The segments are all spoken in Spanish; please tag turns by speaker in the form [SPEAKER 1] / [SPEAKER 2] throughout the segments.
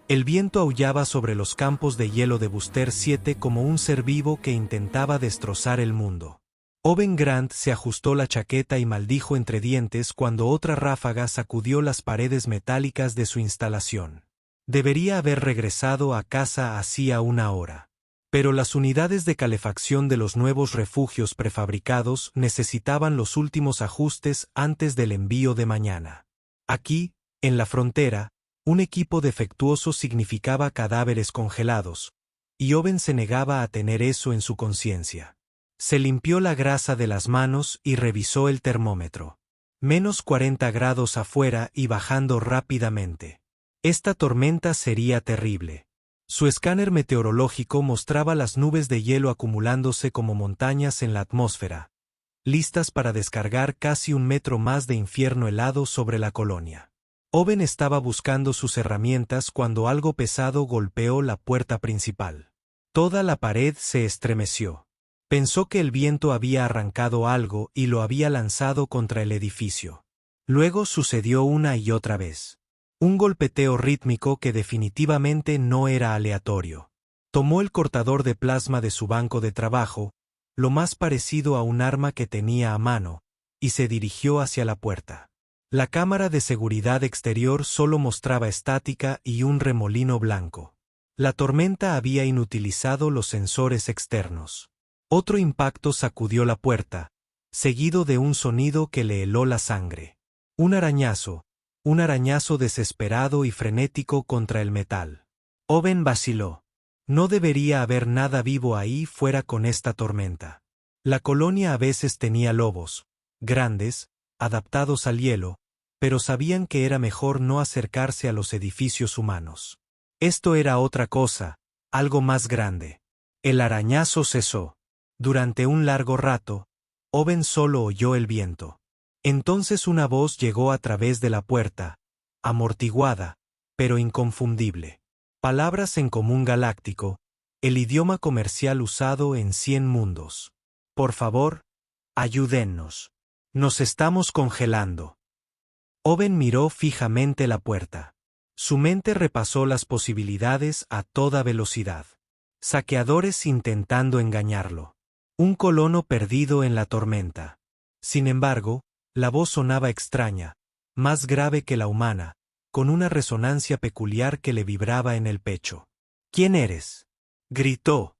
[SPEAKER 1] El viento aullaba sobre los campos de hielo de Booster 7 como un ser vivo que intentaba destrozar el mundo. Owen Grant se ajustó la chaqueta y maldijo entre dientes cuando otra ráfaga sacudió las paredes metálicas de su instalación. Debería haber regresado a casa hacía una hora. Pero las unidades de calefacción de los nuevos refugios prefabricados necesitaban los últimos ajustes antes del envío de mañana. Aquí, en la frontera, un equipo defectuoso significaba cadáveres congelados, y Owen se negaba a tener eso en su conciencia. Se limpió la grasa de las manos y revisó el termómetro. -40 grados afuera y bajando rápidamente. Esta tormenta sería terrible. Su escáner meteorológico mostraba las nubes de hielo acumulándose como montañas en la atmósfera, listas para descargar casi 1 metro más de infierno helado sobre la colonia. Owen estaba buscando sus herramientas cuando algo pesado golpeó la puerta principal. Toda la pared se estremeció. Pensó que el viento había arrancado algo y lo había lanzado contra el edificio. Luego sucedió una y otra vez. Un golpeteo rítmico que definitivamente no era aleatorio. Tomó el cortador de plasma de su banco de trabajo, lo más parecido a un arma que tenía a mano, y se dirigió hacia la puerta. La cámara de seguridad exterior solo mostraba estática y un remolino blanco. La tormenta había inutilizado los sensores externos. Otro impacto sacudió la puerta, seguido de un sonido que le heló la sangre. Un arañazo desesperado y frenético contra el metal. Owen vaciló. No debería haber nada vivo ahí fuera con esta tormenta. La colonia a veces tenía lobos, grandes, adaptados al hielo, pero sabían que era mejor no acercarse a los edificios humanos. Esto era otra cosa, algo más grande. El arañazo cesó. Durante un largo rato, Owen solo oyó el viento. Entonces una voz llegó a través de la puerta, amortiguada, pero inconfundible. Palabras en común galáctico, el idioma comercial usado en 100 mundos. Por favor, ayúdennos. Nos estamos congelando. Owen miró fijamente la puerta. Su mente repasó las posibilidades a toda velocidad. Saqueadores intentando engañarlo. Un colono perdido en la tormenta. Sin embargo, la voz sonaba extraña, más grave que la humana, con una resonancia peculiar que le vibraba en el pecho. ¿Quién eres?, gritó.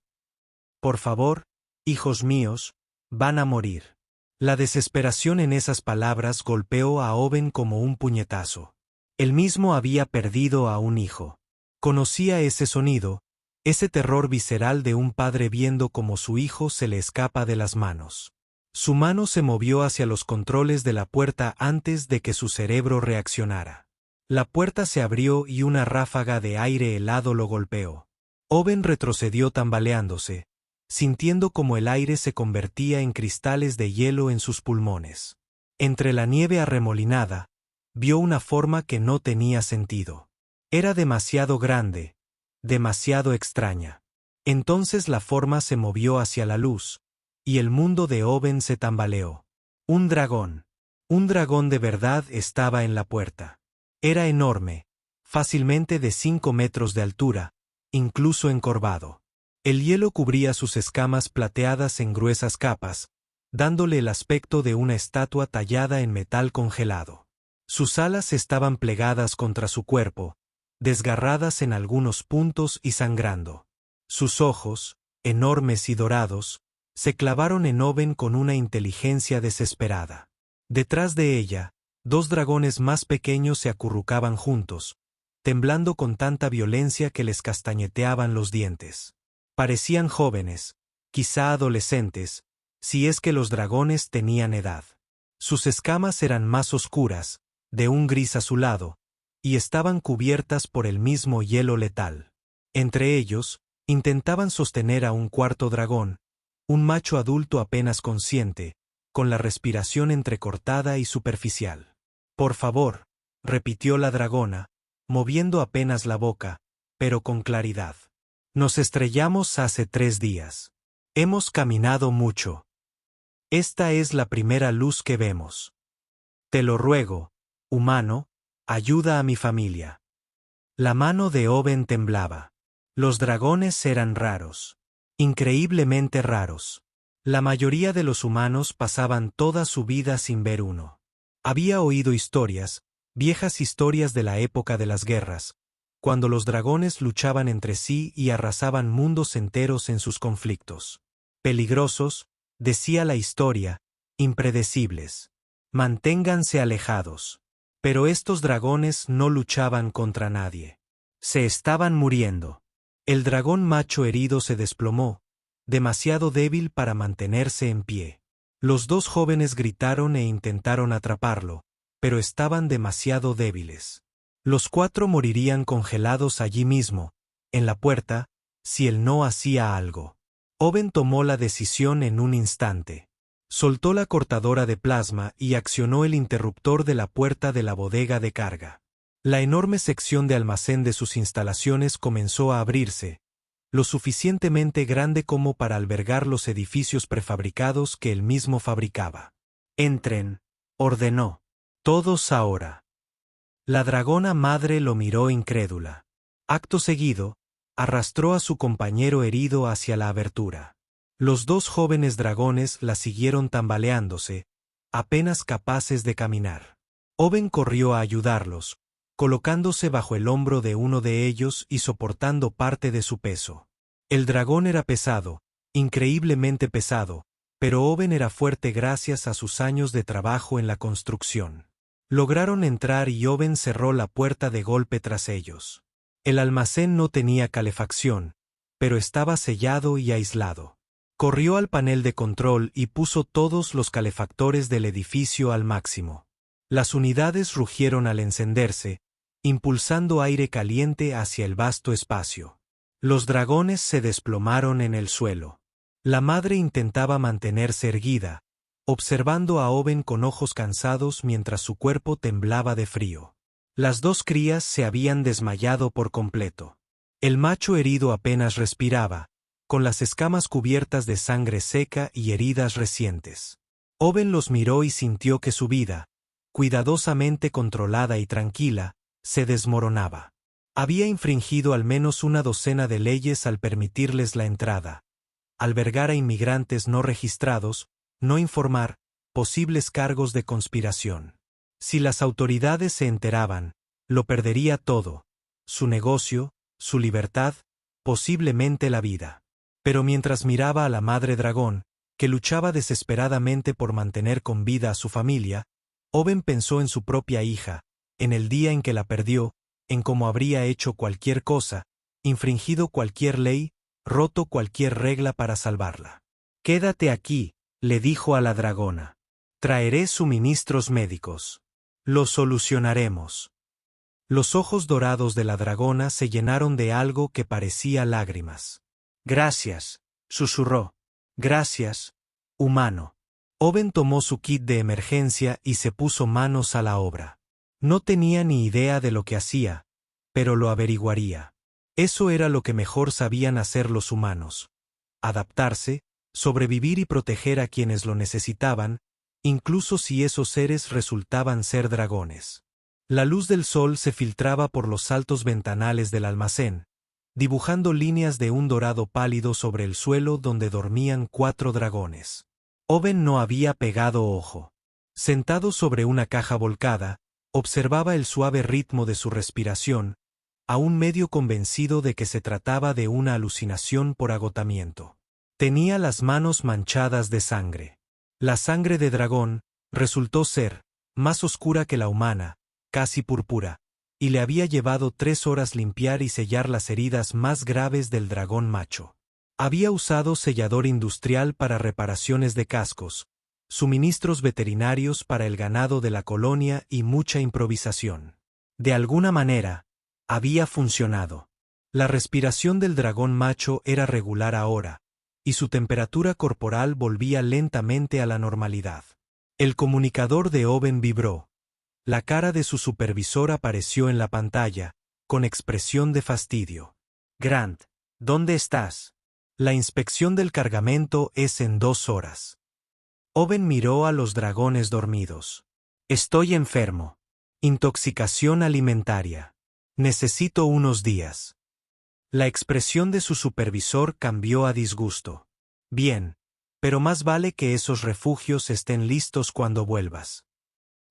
[SPEAKER 1] Por favor, hijos míos, van a morir. La desesperación en esas palabras golpeó a Owen como un puñetazo. Él mismo había perdido a un hijo. Conocía ese sonido, ese terror visceral de un padre viendo cómo su hijo se le escapa de las manos. Su mano se movió hacia los controles de la puerta antes de que su cerebro reaccionara. La puerta se abrió y una ráfaga de aire helado lo golpeó. Owen retrocedió tambaleándose, sintiendo como el aire se convertía en cristales de hielo en sus pulmones. Entre la nieve arremolinada, vio una forma que no tenía sentido. Era demasiado grande, demasiado extraña. Entonces la forma se movió hacia la luz, y el mundo de Owen se tambaleó. Un dragón. Un dragón de verdad estaba en la puerta. Era enorme, fácilmente de 5 metros de altura, incluso encorvado. El hielo cubría sus escamas plateadas en gruesas capas, dándole el aspecto de una estatua tallada en metal congelado. Sus alas estaban plegadas contra su cuerpo, desgarradas en algunos puntos y sangrando. Sus ojos, enormes y dorados, se clavaron en Owen con una inteligencia desesperada. Detrás de ella, 2 dragones más pequeños se acurrucaban juntos, temblando con tanta violencia que les castañeteaban los dientes. Parecían jóvenes, quizá adolescentes, si es que los dragones tenían edad. Sus escamas eran más oscuras, de un gris azulado, y estaban cubiertas por el mismo hielo letal. Entre ellos, intentaban sostener a un cuarto dragón, un macho adulto apenas consciente, con la respiración entrecortada y superficial. Por favor, repitió la dragona, moviendo apenas la boca, pero con claridad. Nos estrellamos hace 3 días. Hemos caminado mucho. Esta es la primera luz que vemos. Te lo ruego, humano, ayuda a mi familia. La mano de Owen temblaba. Los dragones eran raros. Increíblemente raros. La mayoría de los humanos pasaban toda su vida sin ver uno. Había oído historias, viejas historias de la época de las guerras, cuando los dragones luchaban entre sí y arrasaban mundos enteros en sus conflictos. Peligrosos, decía la historia, impredecibles. Manténganse alejados. Pero estos dragones no luchaban contra nadie. Se estaban muriendo. El dragón macho herido se desplomó, demasiado débil para mantenerse en pie. Los dos jóvenes gritaron e intentaron atraparlo, pero estaban demasiado débiles. Los cuatro morirían congelados allí mismo, en la puerta, si él no hacía algo. Owen tomó la decisión en un instante. Soltó la cortadora de plasma y accionó el interruptor de la puerta de la bodega de carga. La enorme sección de almacén de sus instalaciones comenzó a abrirse, lo suficientemente grande como para albergar los edificios prefabricados que él mismo fabricaba. «Entren», ordenó. «Todos ahora». La dragona madre lo miró incrédula. Acto seguido, arrastró a su compañero herido hacia la abertura. Los dos jóvenes dragones la siguieron tambaleándose, apenas capaces de caminar. Owen corrió a ayudarlos, colocándose bajo el hombro de uno de ellos y soportando parte de su peso. El dragón era pesado, increíblemente pesado, pero Owen era fuerte gracias a sus años de trabajo en la construcción. Lograron entrar y Owen cerró la puerta de golpe tras ellos. El almacén no tenía calefacción, pero estaba sellado y aislado. Corrió al panel de control y puso todos los calefactores del edificio al máximo. Las unidades rugieron al encenderse, impulsando aire caliente hacia el vasto espacio. Los dragones se desplomaron en el suelo. La madre intentaba mantenerse erguida, observando a Owen con ojos cansados mientras su cuerpo temblaba de frío. Las dos crías se habían desmayado por completo. El macho herido apenas respiraba, con las escamas cubiertas de sangre seca y heridas recientes. Owen los miró y sintió que su vida, cuidadosamente controlada y tranquila, se desmoronaba. Había infringido al menos una docena de leyes al permitirles la entrada, albergar a inmigrantes no registrados, no informar, posibles cargos de conspiración. Si las autoridades se enteraban, lo perdería todo, su negocio, su libertad, posiblemente la vida. Pero mientras miraba a la madre dragón, que luchaba desesperadamente por mantener con vida a su familia, Owen pensó en su propia hija, en el día en que la perdió, en cómo habría hecho cualquier cosa, infringido cualquier ley, roto cualquier regla para salvarla. «Quédate aquí», le dijo a la dragona. «Traeré suministros médicos. Lo solucionaremos». Los ojos dorados de la dragona se llenaron de algo que parecía lágrimas. «Gracias», susurró. «Gracias, humano». Owen tomó su kit de emergencia y se puso manos a la obra. No tenía ni idea de lo que hacía, pero lo averiguaría. Eso era lo que mejor sabían hacer los humanos: adaptarse, sobrevivir y proteger a quienes lo necesitaban, incluso si esos seres resultaban ser dragones. La luz del sol se filtraba por los altos ventanales del almacén, dibujando líneas de un dorado pálido sobre el suelo donde dormían 4 dragones. Owen no había pegado ojo. Sentado sobre una caja volcada, observaba el suave ritmo de su respiración, aún medio convencido de que se trataba de una alucinación por agotamiento. Tenía las manos manchadas de sangre. La sangre de dragón resultó ser más oscura que la humana, casi púrpura, y le había llevado 3 horas limpiar y sellar las heridas más graves del dragón macho. Había usado sellador industrial para reparaciones de cascos, suministros veterinarios para el ganado de la colonia y mucha improvisación. De alguna manera, había funcionado. La respiración del dragón macho era regular ahora, y su temperatura corporal volvía lentamente a la normalidad. El comunicador de Owen vibró. La cara de su supervisor apareció en la pantalla, con expresión de fastidio. «Grant, ¿dónde estás? La inspección del cargamento es en 2 horas». Owen miró a los dragones dormidos. «Estoy enfermo. Intoxicación alimentaria». Necesito unos días. La expresión de su supervisor cambió a disgusto. Bien, pero más vale que esos refugios estén listos cuando vuelvas.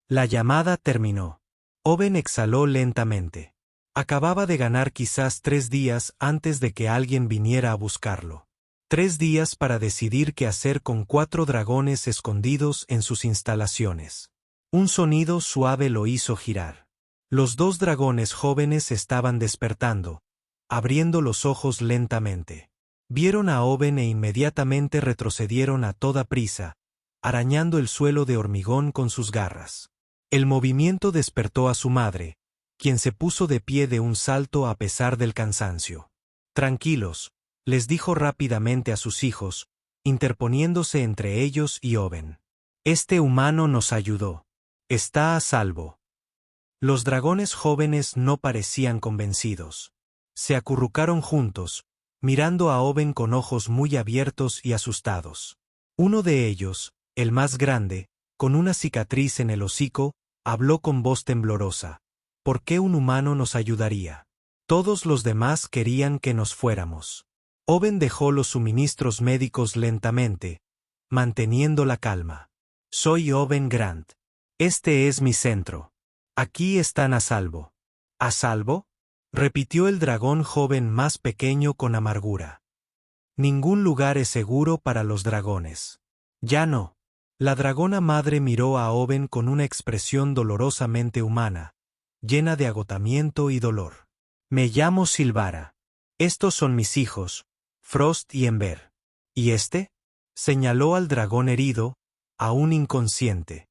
[SPEAKER 1] La llamada terminó. Owen exhaló lentamente. Acababa de ganar quizás 3 días antes de que alguien viniera a buscarlo. 3 días para decidir qué hacer con 4 dragones escondidos en sus instalaciones. Un sonido suave lo hizo girar. Los 2 dragones jóvenes estaban despertando, abriendo los ojos lentamente. Vieron a Owen e inmediatamente retrocedieron a toda prisa, arañando el suelo de hormigón con sus garras. El movimiento despertó a su madre, quien se puso de pie de un salto a pesar del cansancio. Tranquilos, les dijo rápidamente a sus hijos, interponiéndose entre ellos y Owen. Este humano nos ayudó. Está a salvo. Los dragones jóvenes no parecían convencidos. Se acurrucaron juntos, mirando a Owen con ojos muy abiertos y asustados. Uno de ellos, el más grande, con una cicatriz en el hocico, habló con voz temblorosa. ¿Por qué un humano nos ayudaría? Todos los demás querían que nos fuéramos. Owen dejó los suministros médicos lentamente, manteniendo la calma. Soy Owen Grant. Este es mi centro. Aquí están a salvo. ¿A salvo? Repitió el dragón joven más pequeño con amargura. Ningún lugar es seguro para los dragones. Ya no. La dragona madre miró a Owen con una expresión dolorosamente humana, llena de agotamiento y dolor. Me llamo Silvara. Estos son mis hijos, Frost y Ember. ¿Y este? Señaló al dragón herido, aún inconsciente.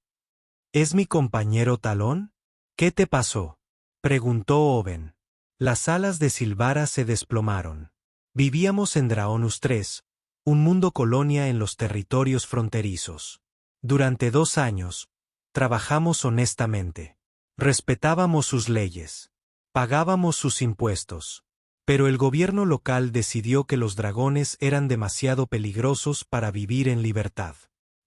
[SPEAKER 1] ¿Es mi compañero Talón? ¿Qué te pasó? Preguntó Owen. Las alas de Silvara se desplomaron. Vivíamos en Draonus III, un mundo colonia en los territorios fronterizos. Durante 2 años, trabajamos honestamente. Respetábamos sus leyes. Pagábamos sus impuestos. Pero el gobierno local decidió que los dragones eran demasiado peligrosos para vivir en libertad.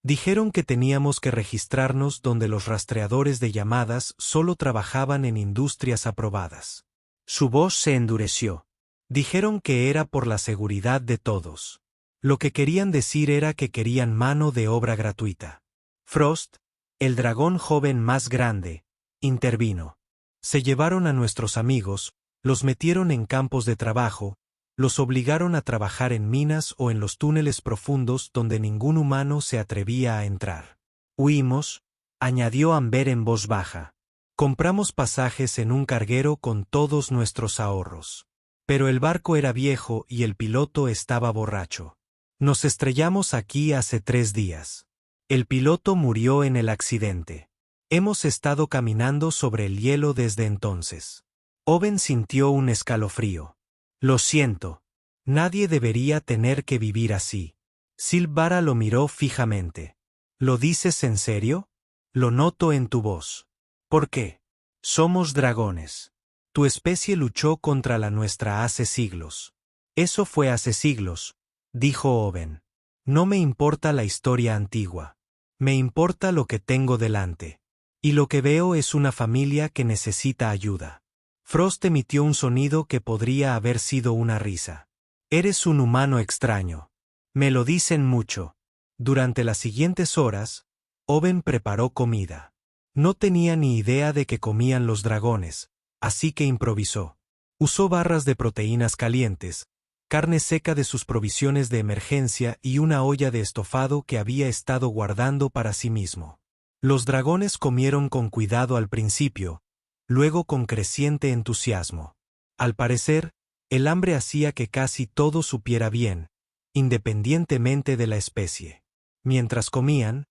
[SPEAKER 1] Dijeron que teníamos que registrarnos donde los rastreadores de llamadas solo trabajaban en industrias aprobadas. Su voz se endureció. Dijeron que era por la seguridad de todos. Lo que querían decir era que querían mano de obra gratuita. Frost, el dragón joven más grande, intervino. Se llevaron a nuestros amigos, los metieron en campos de trabajo, los obligaron a trabajar en minas o en los túneles profundos donde ningún humano se atrevía a entrar. Huimos, añadió Amber en voz baja. Compramos pasajes en un carguero con todos nuestros ahorros. Pero el barco era viejo y el piloto estaba borracho. Nos estrellamos aquí hace 3 días. El piloto murió en el accidente. Hemos estado caminando sobre el hielo desde entonces. Owen sintió un escalofrío. Lo siento. Nadie debería tener que vivir así. Silvara lo miró fijamente. ¿Lo dices en serio? Lo noto en tu voz. ¿Por qué? Somos dragones. Tu especie luchó contra la nuestra hace siglos. Eso fue hace siglos, dijo Owen. No me importa la historia antigua. Me importa lo que tengo delante. Y lo que veo es una familia que necesita ayuda. Frost emitió un sonido que podría haber sido una risa. Eres un humano extraño. Me lo dicen mucho. Durante las siguientes horas, Owen preparó comida. No tenía ni idea de que comían los dragones, así que improvisó. Usó barras de proteínas calientes, carne seca de sus provisiones de emergencia y una olla de estofado que había estado guardando para sí mismo. Los dragones comieron con cuidado al principio, luego con creciente entusiasmo. Al parecer, el hambre hacía que casi todo supiera bien, independientemente de la especie. Mientras comían,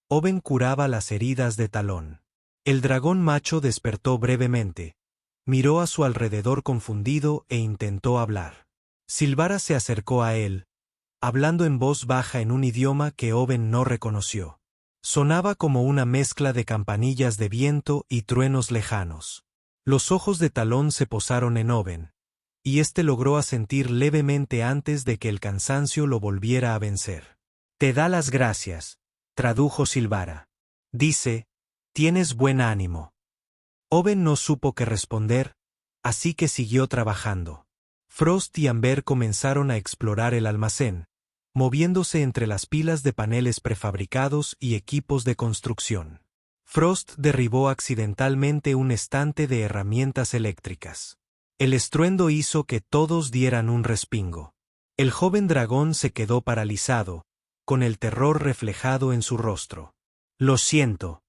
[SPEAKER 1] Owen curaba las heridas de Talón. El dragón macho despertó brevemente, miró a su alrededor confundido e intentó hablar. Silvara se acercó a él, hablando en voz baja en un idioma que Owen no reconoció. Sonaba como una mezcla de campanillas de viento y truenos lejanos. Los ojos de Talón se posaron en Owen, y éste logró asentir levemente antes de que el cansancio lo volviera a vencer. Te da las gracias, tradujo Silvara. Dice, tienes buen ánimo. Owen no supo qué responder, así que siguió trabajando. Frost y Amber comenzaron a explorar el almacén, moviéndose entre las pilas de paneles prefabricados y equipos de construcción. Frost derribó accidentalmente un estante de herramientas eléctricas. El estruendo hizo que todos dieran un respingo. El joven dragón se quedó paralizado, con el terror reflejado en su rostro. Lo siento,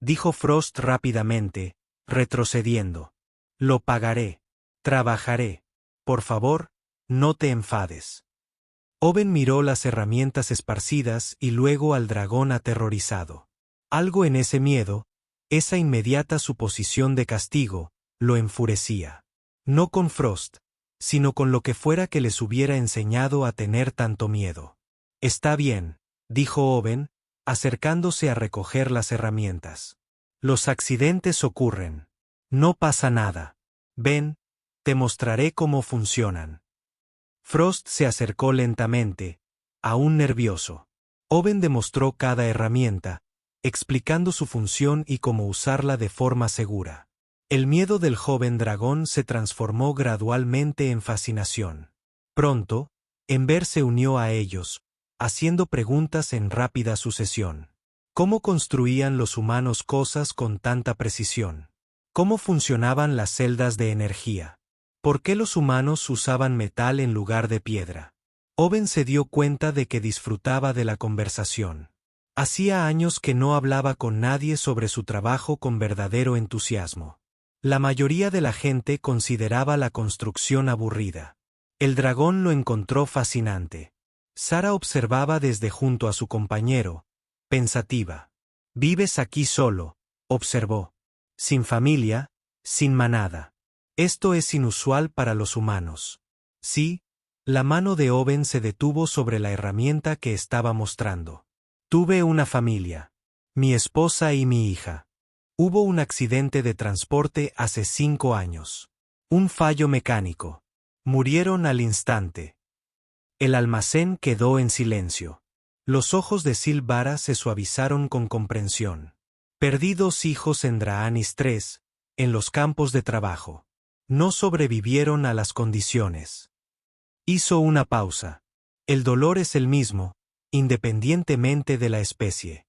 [SPEAKER 1] dijo Frost rápidamente, retrocediendo. Lo pagaré. Trabajaré. Por favor, no te enfades. Owen miró las herramientas esparcidas y luego al dragón aterrorizado. Algo en ese miedo, esa inmediata suposición de castigo, lo enfurecía. No con Frost, sino con lo que fuera que les hubiera enseñado a tener tanto miedo. Está bien, dijo Owen, acercándose a recoger las herramientas. Los accidentes ocurren. No pasa nada. Ven, te mostraré cómo funcionan. Frost se acercó lentamente, aún nervioso. Owen demostró cada herramienta, explicando su función y cómo usarla de forma segura. El miedo del joven dragón se transformó gradualmente en fascinación. Pronto, Ember se unió a ellos, haciendo preguntas en rápida sucesión. ¿Cómo construían los humanos cosas con tanta precisión? ¿Cómo funcionaban las celdas de energía? ¿Por qué los humanos usaban metal en lugar de piedra? Owen se dio cuenta de que disfrutaba de la conversación. Hacía años que no hablaba con nadie sobre su trabajo con verdadero entusiasmo. La mayoría de la gente consideraba la construcción aburrida. El dragón lo encontró fascinante. Sara observaba desde junto a su compañero, pensativa. «Vives aquí solo», observó. «Sin familia, sin manada. Esto es inusual para los humanos». Sí, la mano de Owen se detuvo sobre la herramienta que estaba mostrando. «Tuve una familia. Mi esposa y mi hija. Hubo un accidente de transporte hace 5 años. Un fallo mecánico. Murieron al instante». El almacén quedó en silencio. Los ojos de Silvara se suavizaron con comprensión. Perdí 2 hijos en Draanis 3, en los campos de trabajo. No sobrevivieron a las condiciones. Hizo una pausa. El dolor es el mismo, independientemente de la especie.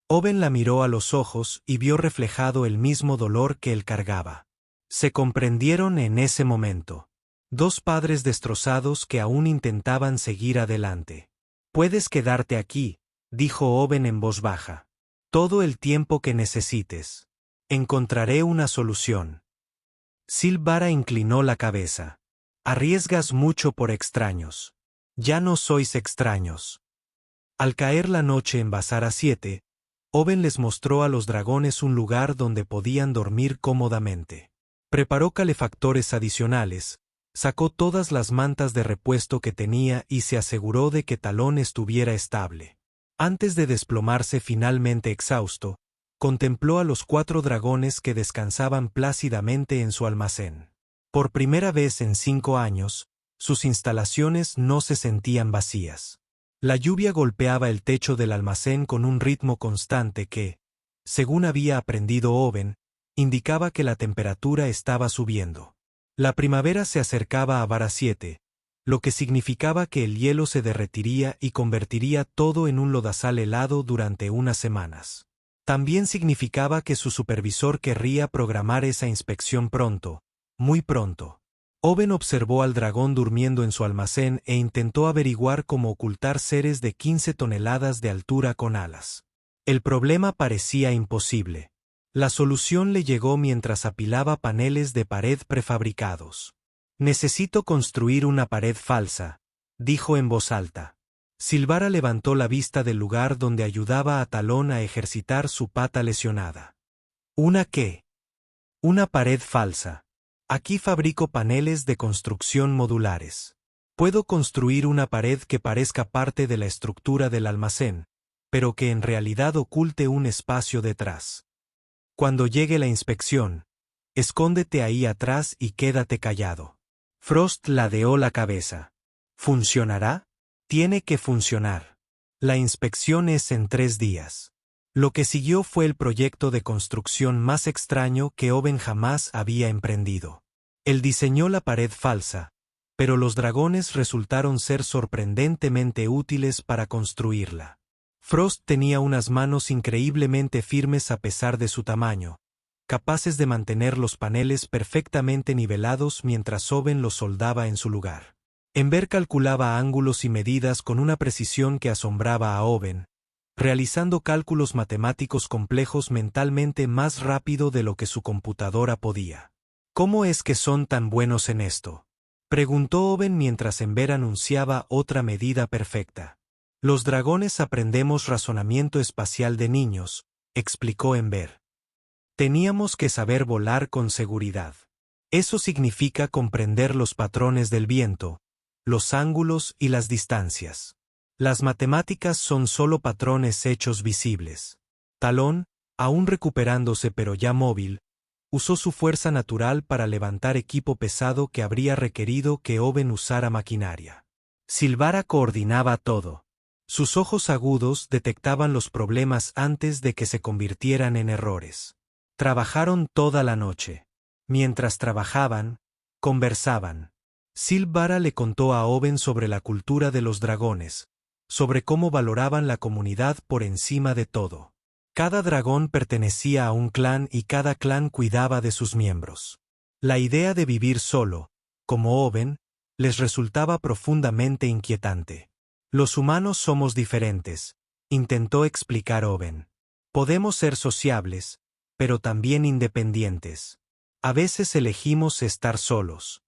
[SPEAKER 1] Owen la miró a los ojos y vio reflejado el mismo dolor que él cargaba. Se comprendieron en ese momento. 2 padres destrozados que aún intentaban seguir adelante. «Puedes quedarte aquí», dijo Owen en voz baja. «Todo el tiempo que necesites. Encontraré una solución». Silvara inclinó la cabeza. «Arriesgas mucho por extraños. Ya no sois extraños». Al caer la noche en Basara 7, Owen les mostró a los dragones un lugar donde podían dormir cómodamente. Preparó calefactores adicionales, sacó todas las mantas de repuesto que tenía y se aseguró de que Talón estuviera estable. Antes de desplomarse finalmente exhausto, contempló a los 4 dragones que descansaban plácidamente en su almacén. Por primera vez en 5 años, sus instalaciones no se sentían vacías. La lluvia golpeaba el techo del almacén con un ritmo constante que, según había aprendido Owen, indicaba que la temperatura estaba subiendo. La primavera se acercaba a Vara 7, lo que significaba que el hielo se derretiría y convertiría todo en un lodazal helado durante unas semanas. También significaba que su supervisor querría programar esa inspección pronto, muy pronto. Owen observó al dragón durmiendo en su almacén e intentó averiguar cómo ocultar seres de 15 toneladas de altura con alas. El problema parecía imposible. La solución le llegó mientras apilaba paneles de pared prefabricados. «Necesito construir una pared falsa», dijo en voz alta. Silvara levantó la vista del lugar donde ayudaba a Talón a ejercitar su pata lesionada. «¿Una qué?» «Una pared falsa. Aquí fabrico paneles de construcción modulares. Puedo construir una pared que parezca parte de la estructura del almacén, pero que en realidad oculte un espacio detrás. Cuando llegue la inspección, escóndete ahí atrás y quédate callado». Frost ladeó la cabeza. «¿Funcionará? Tiene que funcionar. La inspección es en 3 días. Lo que siguió fue el proyecto de construcción más extraño que Owen jamás había emprendido. Él diseñó la pared falsa, pero los dragones resultaron ser sorprendentemente útiles para construirla. Frost tenía unas manos increíblemente firmes a pesar de su tamaño, capaces de mantener los paneles perfectamente nivelados mientras Owen los soldaba en su lugar. Ember calculaba ángulos y medidas con una precisión que asombraba a Owen, realizando cálculos matemáticos complejos mentalmente más rápido de lo que su computadora podía. ¿Cómo es que son tan buenos en esto?, preguntó Owen mientras Ember anunciaba otra medida perfecta. Los dragones aprendemos razonamiento espacial de niños, explicó Ember. Teníamos que saber volar con seguridad. Eso significa comprender los patrones del viento, los ángulos y las distancias. Las matemáticas son solo patrones hechos visibles. Talón, aún recuperándose pero ya móvil, usó su fuerza natural para levantar equipo pesado que habría requerido que Owen usara maquinaria. Silvara coordinaba todo. Sus ojos agudos detectaban los problemas antes de que se convirtieran en errores. Trabajaron toda la noche. Mientras trabajaban, conversaban. Silvara le contó a Owen sobre la cultura de los dragones, sobre cómo valoraban la comunidad por encima de todo. Cada dragón pertenecía a un clan y cada clan cuidaba de sus miembros. La idea de vivir solo, como Owen, les resultaba profundamente inquietante. Los humanos somos diferentes, intentó explicar Owen. Podemos ser sociables, pero también independientes. A veces elegimos estar solos.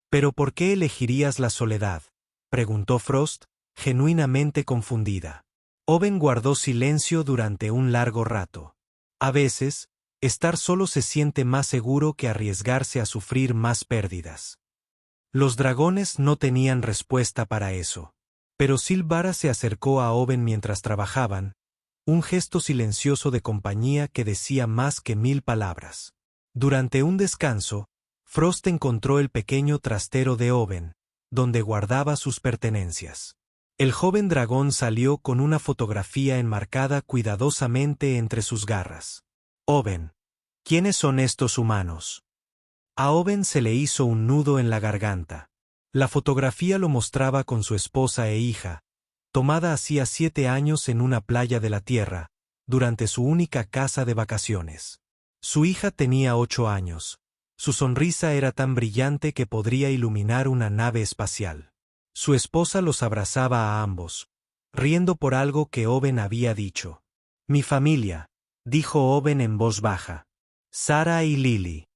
[SPEAKER 1] ¿Pero por qué elegirías la soledad?, preguntó Frost, genuinamente confundida. Owen guardó silencio durante un largo rato. A veces, estar solo se siente más seguro que arriesgarse a sufrir más pérdidas. Los dragones no tenían respuesta para eso. Pero Silvara se acercó a Owen mientras trabajaban, un gesto silencioso de compañía que decía más que 1000 palabras. Durante un descanso, Frost encontró el pequeño trastero de Owen, donde guardaba sus pertenencias. El joven dragón salió con una fotografía enmarcada cuidadosamente entre sus garras. Owen, ¿quiénes son estos humanos? A Owen se le hizo un nudo en la garganta. La fotografía lo mostraba con su esposa e hija, tomada hacía 7 años en una playa de la Tierra, durante su única casa de vacaciones. Su hija tenía 8 años. Su sonrisa era tan brillante que podría iluminar una nave espacial. Su esposa los abrazaba a ambos, riendo por algo que Owen había dicho. Mi familia, dijo Owen en voz baja. Sarah y Lily.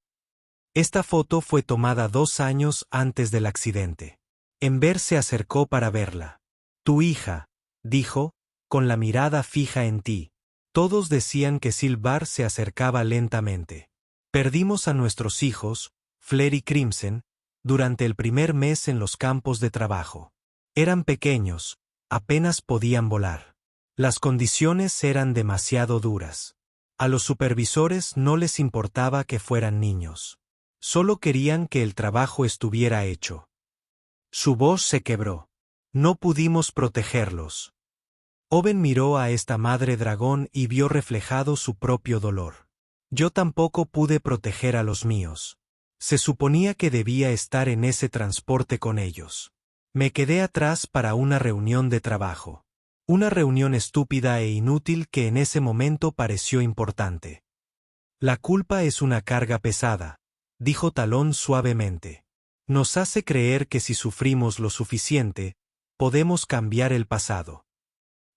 [SPEAKER 1] Esta foto fue tomada 2 años antes del accidente. Ember se acercó para verla. Tu hija, dijo, con la mirada fija en ti. Todos decían que Silvar se acercaba lentamente. Perdimos a nuestros hijos, Fleur y Crimson, durante el primer mes en los campos de trabajo. Eran pequeños, apenas podían volar. Las condiciones eran demasiado duras. A los supervisores no les importaba que fueran niños. Solo querían que el trabajo estuviera hecho. Su voz se quebró. No pudimos protegerlos. Owen miró a esta madre dragón y vio reflejado su propio dolor. Yo tampoco pude proteger a los míos. Se suponía que debía estar en ese transporte con ellos. Me quedé atrás para una reunión de trabajo. Una reunión estúpida e inútil que en ese momento pareció importante. La culpa es una carga pesada, dijo Talón suavemente. Nos hace creer que si sufrimos lo suficiente, podemos cambiar el pasado.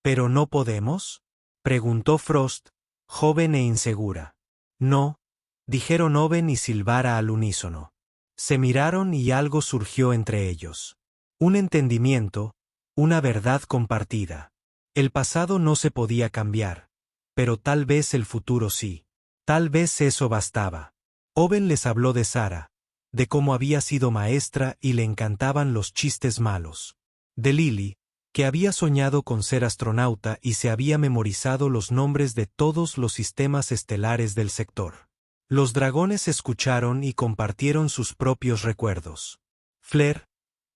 [SPEAKER 1] ¿Pero no podemos?, preguntó Frost, joven e insegura. No, dijeron Owen y Silvara al unísono. Se miraron y algo surgió entre ellos. Un entendimiento, una verdad compartida. El pasado no se podía cambiar, pero tal vez el futuro sí. Tal vez eso bastaba. Owen les habló de Sarah, de cómo había sido maestra y le encantaban los chistes malos. De Lily, que había soñado con ser astronauta y se había memorizado los nombres de todos los sistemas estelares del sector. Los dragones escucharon y compartieron sus propios recuerdos. Fleur,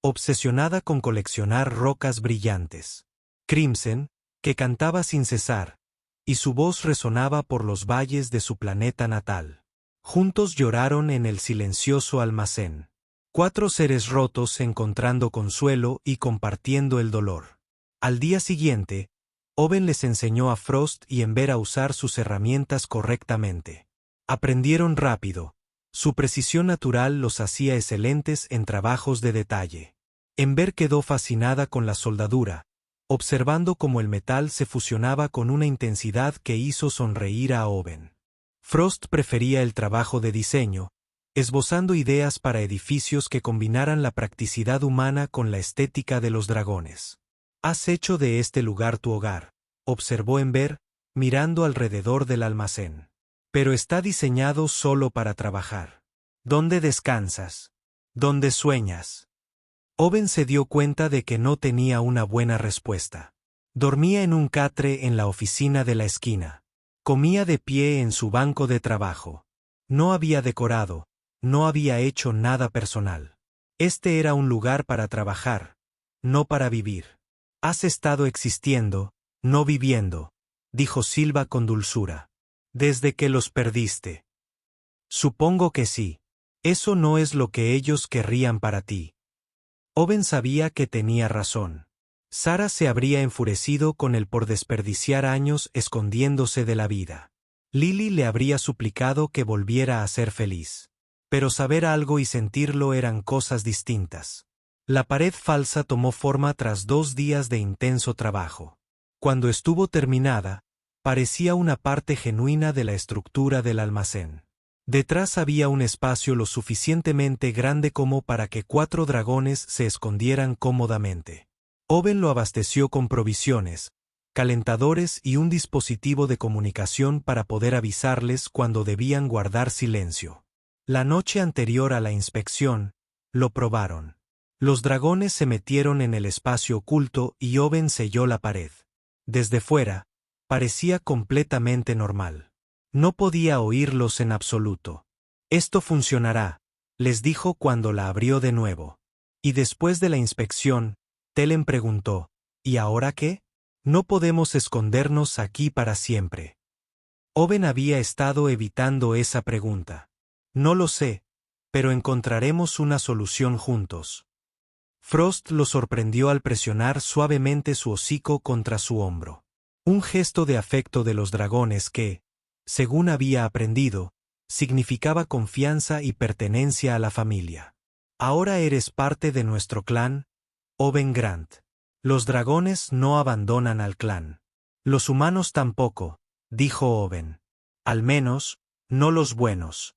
[SPEAKER 1] obsesionada con coleccionar rocas brillantes. Crimson, que cantaba sin cesar, y su voz resonaba por los valles de su planeta natal. Juntos lloraron en el silencioso almacén. 4 seres rotos encontrando consuelo y compartiendo el dolor. Al día siguiente, Owen les enseñó a Frost y Ember a usar sus herramientas correctamente. Aprendieron rápido. Su precisión natural los hacía excelentes en trabajos de detalle. Ember quedó fascinada con la soldadura, observando cómo el metal se fusionaba con una intensidad que hizo sonreír a Owen. Frost prefería el trabajo de diseño, esbozando ideas para edificios que combinaran la practicidad humana con la estética de los dragones. «Has hecho de este lugar tu hogar», observó Ember, mirando alrededor del almacén. «Pero está diseñado solo para trabajar. ¿Dónde descansas? ¿Dónde sueñas?» Owen se dio cuenta de que no tenía una buena respuesta. Dormía en un catre en la oficina de la esquina. Comía de pie en su banco de trabajo. No había decorado, no había hecho nada personal. Este era un lugar para trabajar, no para vivir. «Has estado existiendo, no viviendo», dijo Silva con dulzura. «Desde que los perdiste». «Supongo que sí. Eso no es lo que ellos querrían para ti». Owen sabía que tenía razón. Sara se habría enfurecido con él por desperdiciar años escondiéndose de la vida. Lily le habría suplicado que volviera a ser feliz. Pero saber algo y sentirlo eran cosas distintas. La pared falsa tomó forma tras 2 días de intenso trabajo. Cuando estuvo terminada, parecía una parte genuina de la estructura del almacén. Detrás había un espacio lo suficientemente grande como para que 4 dragones se escondieran cómodamente. Owen lo abasteció con provisiones, calentadores y un dispositivo de comunicación para poder avisarles cuando debían guardar silencio. La noche anterior a la inspección, lo probaron. Los dragones se metieron en el espacio oculto y Owen selló la pared. Desde fuera, parecía completamente normal. No podía oírlos en absoluto. «Esto funcionará», les dijo cuando la abrió de nuevo. Y después de la inspección, Tellen preguntó, «¿Y ahora qué? No podemos escondernos aquí para siempre». Owen había estado evitando esa pregunta. «No lo sé, pero encontraremos una solución juntos». Frost lo sorprendió al presionar suavemente su hocico contra su hombro. Un gesto de afecto de los dragones que, según había aprendido, significaba confianza y pertenencia a la familia. «Ahora eres parte de nuestro clan, Owen Grant. Los dragones no abandonan al clan. Los humanos tampoco», dijo Owen. «Al menos, no los buenos».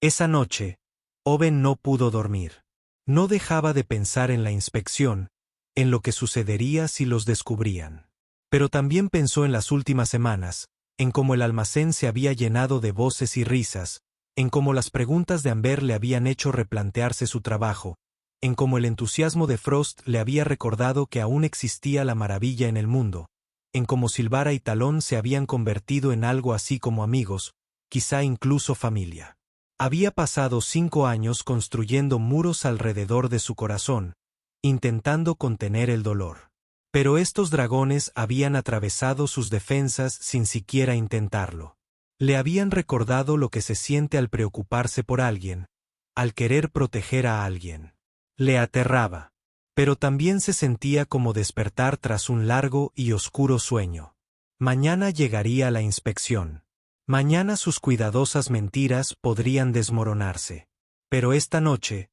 [SPEAKER 1] Esa noche, Owen no pudo dormir. No dejaba de pensar en la inspección, en lo que sucedería si los descubrían. Pero también pensó en las últimas semanas, en cómo el almacén se había llenado de voces y risas, en cómo las preguntas de Amber le habían hecho replantearse su trabajo, en cómo el entusiasmo de Frost le había recordado que aún existía la maravilla en el mundo, en cómo Silvara y Talón se habían convertido en algo así como amigos, quizá incluso familia. Había pasado 5 años construyendo muros alrededor de su corazón, intentando contener el dolor. Pero estos dragones habían atravesado sus defensas sin siquiera intentarlo. Le habían recordado lo que se siente al preocuparse por alguien, al querer proteger a alguien. Le aterraba, pero también se sentía como despertar tras un largo y oscuro sueño. Mañana llegaría la inspección. Mañana sus cuidadosas mentiras podrían desmoronarse. Pero esta noche,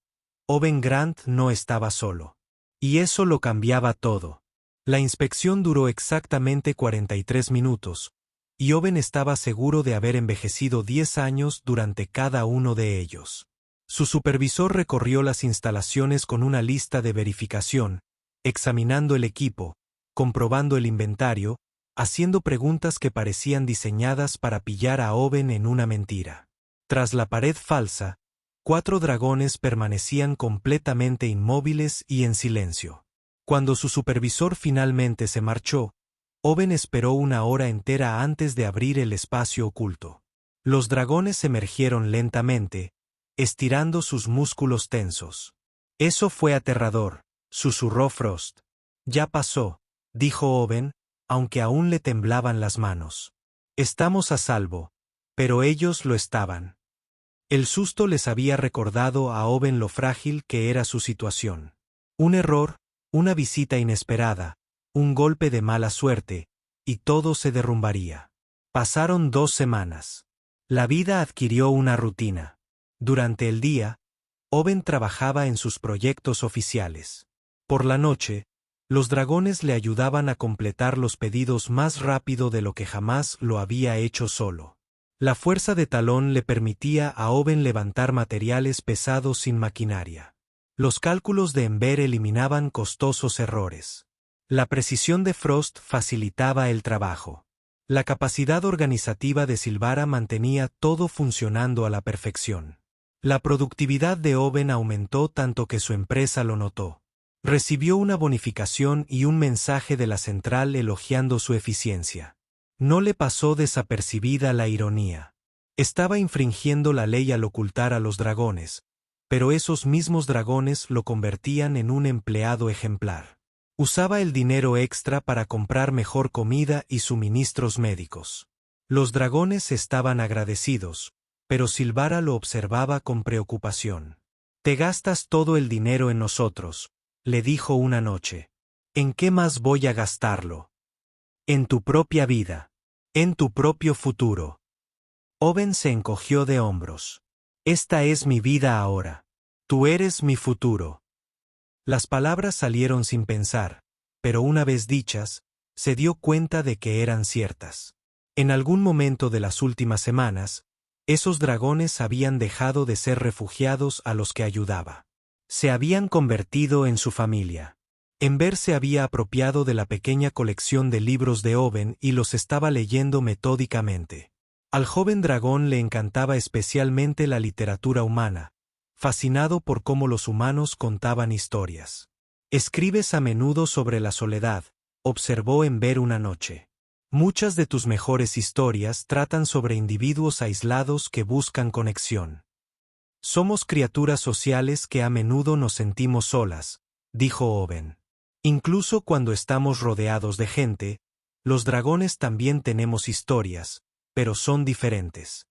[SPEAKER 1] Owen Grant no estaba solo. Y eso lo cambiaba todo. La inspección duró exactamente 43 minutos, y Owen estaba seguro de haber envejecido 10 años durante cada uno de ellos. Su supervisor recorrió las instalaciones con una lista de verificación, examinando el equipo, comprobando el inventario, haciendo preguntas que parecían diseñadas para pillar a Owen en una mentira. Tras la pared falsa, 4 dragones permanecían completamente inmóviles y en silencio. Cuando su supervisor finalmente se marchó, Owen esperó 1 hora entera antes de abrir el espacio oculto. Los dragones emergieron lentamente, estirando sus músculos tensos. «Eso fue aterrador», susurró Frost. «Ya pasó», dijo Owen, aunque aún le temblaban las manos. Estamos a salvo. Pero ellos lo estaban. El susto les había recordado a Owen lo frágil que era su situación. Un error, una visita inesperada, un golpe de mala suerte, y todo se derrumbaría. Pasaron 2 semanas. La vida adquirió una rutina. Durante el día, Owen trabajaba en sus proyectos oficiales. Por la noche, los dragones le ayudaban a completar los pedidos más rápido de lo que jamás lo había hecho solo. La fuerza de talón le permitía a Owen levantar materiales pesados sin maquinaria. Los cálculos de Ember eliminaban costosos errores. La precisión de Frost facilitaba el trabajo. La capacidad organizativa de Silvara mantenía todo funcionando a la perfección. La productividad de Owen aumentó tanto que su empresa lo notó. Recibió una bonificación y un mensaje de la central elogiando su eficiencia. No le pasó desapercibida la ironía. Estaba infringiendo la ley al ocultar a los dragones, pero esos mismos dragones lo convertían en un empleado ejemplar. Usaba el dinero extra para comprar mejor comida y suministros médicos. Los dragones estaban agradecidos, pero Silvara lo observaba con preocupación. «Te gastas todo el dinero en nosotros», le dijo una noche. «¿En qué más voy a gastarlo? En tu propia vida. En tu propio futuro». Owen se encogió de hombros. «Esta es mi vida ahora. Tú eres mi futuro». Las palabras salieron sin pensar, pero una vez dichas, se dio cuenta de que eran ciertas. En algún momento de las últimas semanas, esos dragones habían dejado de ser refugiados a los que ayudaba. Se habían convertido en su familia. Ember se había apropiado de la pequeña colección de libros de Owen y los estaba leyendo metódicamente. Al joven dragón le encantaba especialmente la literatura humana, fascinado por cómo los humanos contaban historias. «Escribes a menudo sobre la soledad», observó Ember una noche. «Muchas de tus mejores historias tratan sobre individuos aislados que buscan conexión». «Somos criaturas sociales que a menudo nos sentimos solas», dijo Owen. «Incluso cuando estamos rodeados de gente, los dragones también tenemos historias, pero son diferentes.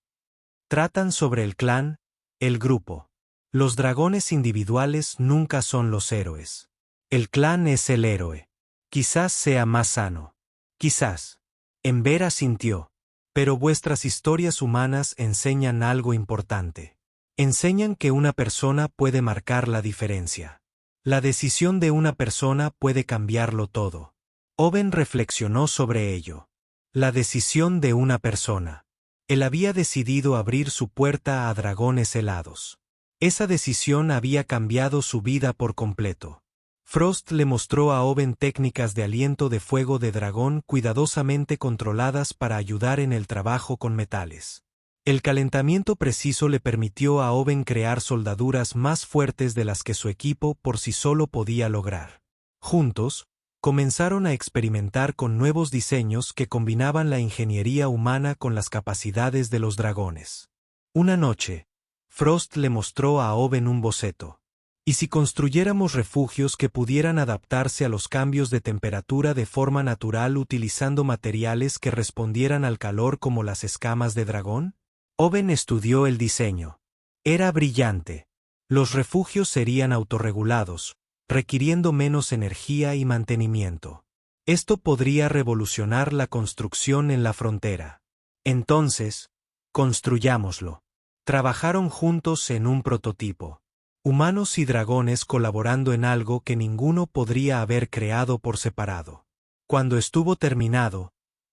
[SPEAKER 1] Tratan sobre el clan, el grupo. Los dragones individuales nunca son los héroes. El clan es el héroe. Quizás sea más sano. Quizás». Ember asintió. «Pero vuestras historias humanas enseñan algo importante. Enseñan que una persona puede marcar la diferencia. La decisión de una persona puede cambiarlo todo». Owen reflexionó sobre ello. La decisión de una persona. Él había decidido abrir su puerta a dragones helados. Esa decisión había cambiado su vida por completo. Frost le mostró a Owen técnicas de aliento de fuego de dragón cuidadosamente controladas para ayudar en el trabajo con metales. El calentamiento preciso le permitió a Owen crear soldaduras más fuertes de las que su equipo por sí solo podía lograr. Juntos, comenzaron a experimentar con nuevos diseños que combinaban la ingeniería humana con las capacidades de los dragones. Una noche, Frost le mostró a Owen un boceto. «¿Y si construyéramos refugios que pudieran adaptarse a los cambios de temperatura de forma natural utilizando materiales que respondieran al calor como las escamas de dragón?» Owen estudió el diseño. Era brillante. Los refugios serían autorregulados, requiriendo menos energía y mantenimiento. Esto podría revolucionar la construcción en la frontera. «Entonces, construyámoslo». Trabajaron juntos en un prototipo. Humanos y dragones colaborando en algo que ninguno podría haber creado por separado. Cuando estuvo terminado,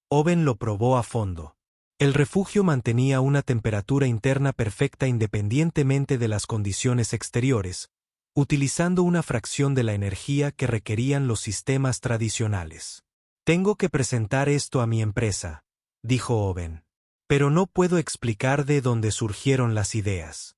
[SPEAKER 1] Owen lo probó a fondo. El refugio mantenía una temperatura interna perfecta independientemente de las condiciones exteriores, utilizando una fracción de la energía que requerían los sistemas tradicionales. «Tengo que presentar esto a mi empresa», dijo Owen. «Pero no puedo explicar de dónde surgieron las ideas».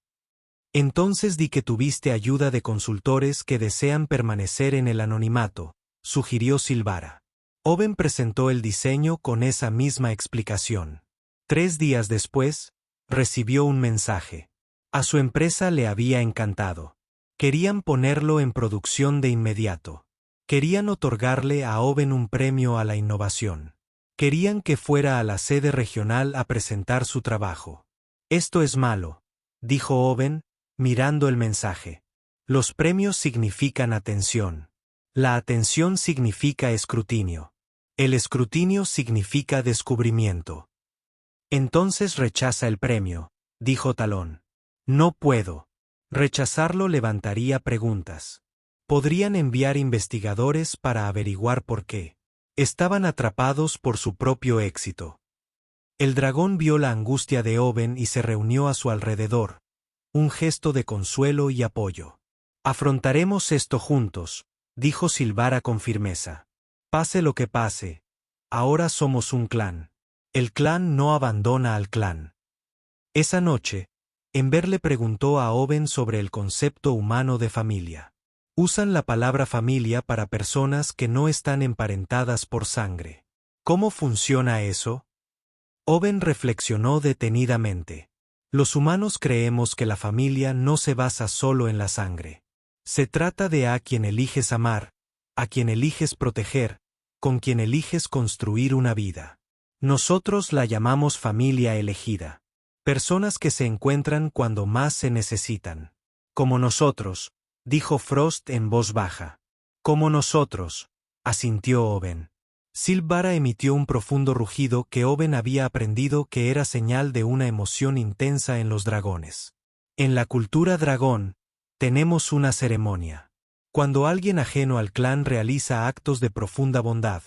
[SPEAKER 1] «Entonces di que tuviste ayuda de consultores que desean permanecer en el anonimato», sugirió Silvara. Owen presentó el diseño con esa misma explicación. 3 días después, recibió un mensaje. A su empresa le había encantado. Querían ponerlo en producción de inmediato. Querían otorgarle a Owen un premio a la innovación. Querían que fuera a la sede regional a presentar su trabajo. Esto es malo, dijo Owen, mirando el mensaje. Los premios significan atención. La atención significa escrutinio. El escrutinio significa descubrimiento. Entonces rechaza el premio, dijo Talón. No puedo. Rechazarlo levantaría preguntas. Podrían enviar investigadores para averiguar por qué. Estaban atrapados por su propio éxito. El dragón vio la angustia de Owen y se reunió a su alrededor, un gesto de consuelo y apoyo. Afrontaremos esto juntos, dijo Silvara con firmeza. Pase lo que pase, ahora somos un clan. El clan no abandona al clan. Esa noche, Ember le preguntó a Owen sobre el concepto humano de familia. Usan la palabra familia para personas que no están emparentadas por sangre. ¿Cómo funciona eso? Owen reflexionó detenidamente. Los humanos creemos que la familia no se basa solo en la sangre. Se trata de a quien eliges amar, a quien eliges proteger, con quien eliges construir una vida. Nosotros la llamamos familia elegida. Personas que se encuentran cuando más se necesitan. Como nosotros, dijo Frost en voz baja. Como nosotros, asintió Owen. Silvara emitió un profundo rugido que Owen había aprendido que era señal de una emoción intensa en los dragones. En la cultura dragón, tenemos una ceremonia. Cuando alguien ajeno al clan realiza actos de profunda bondad,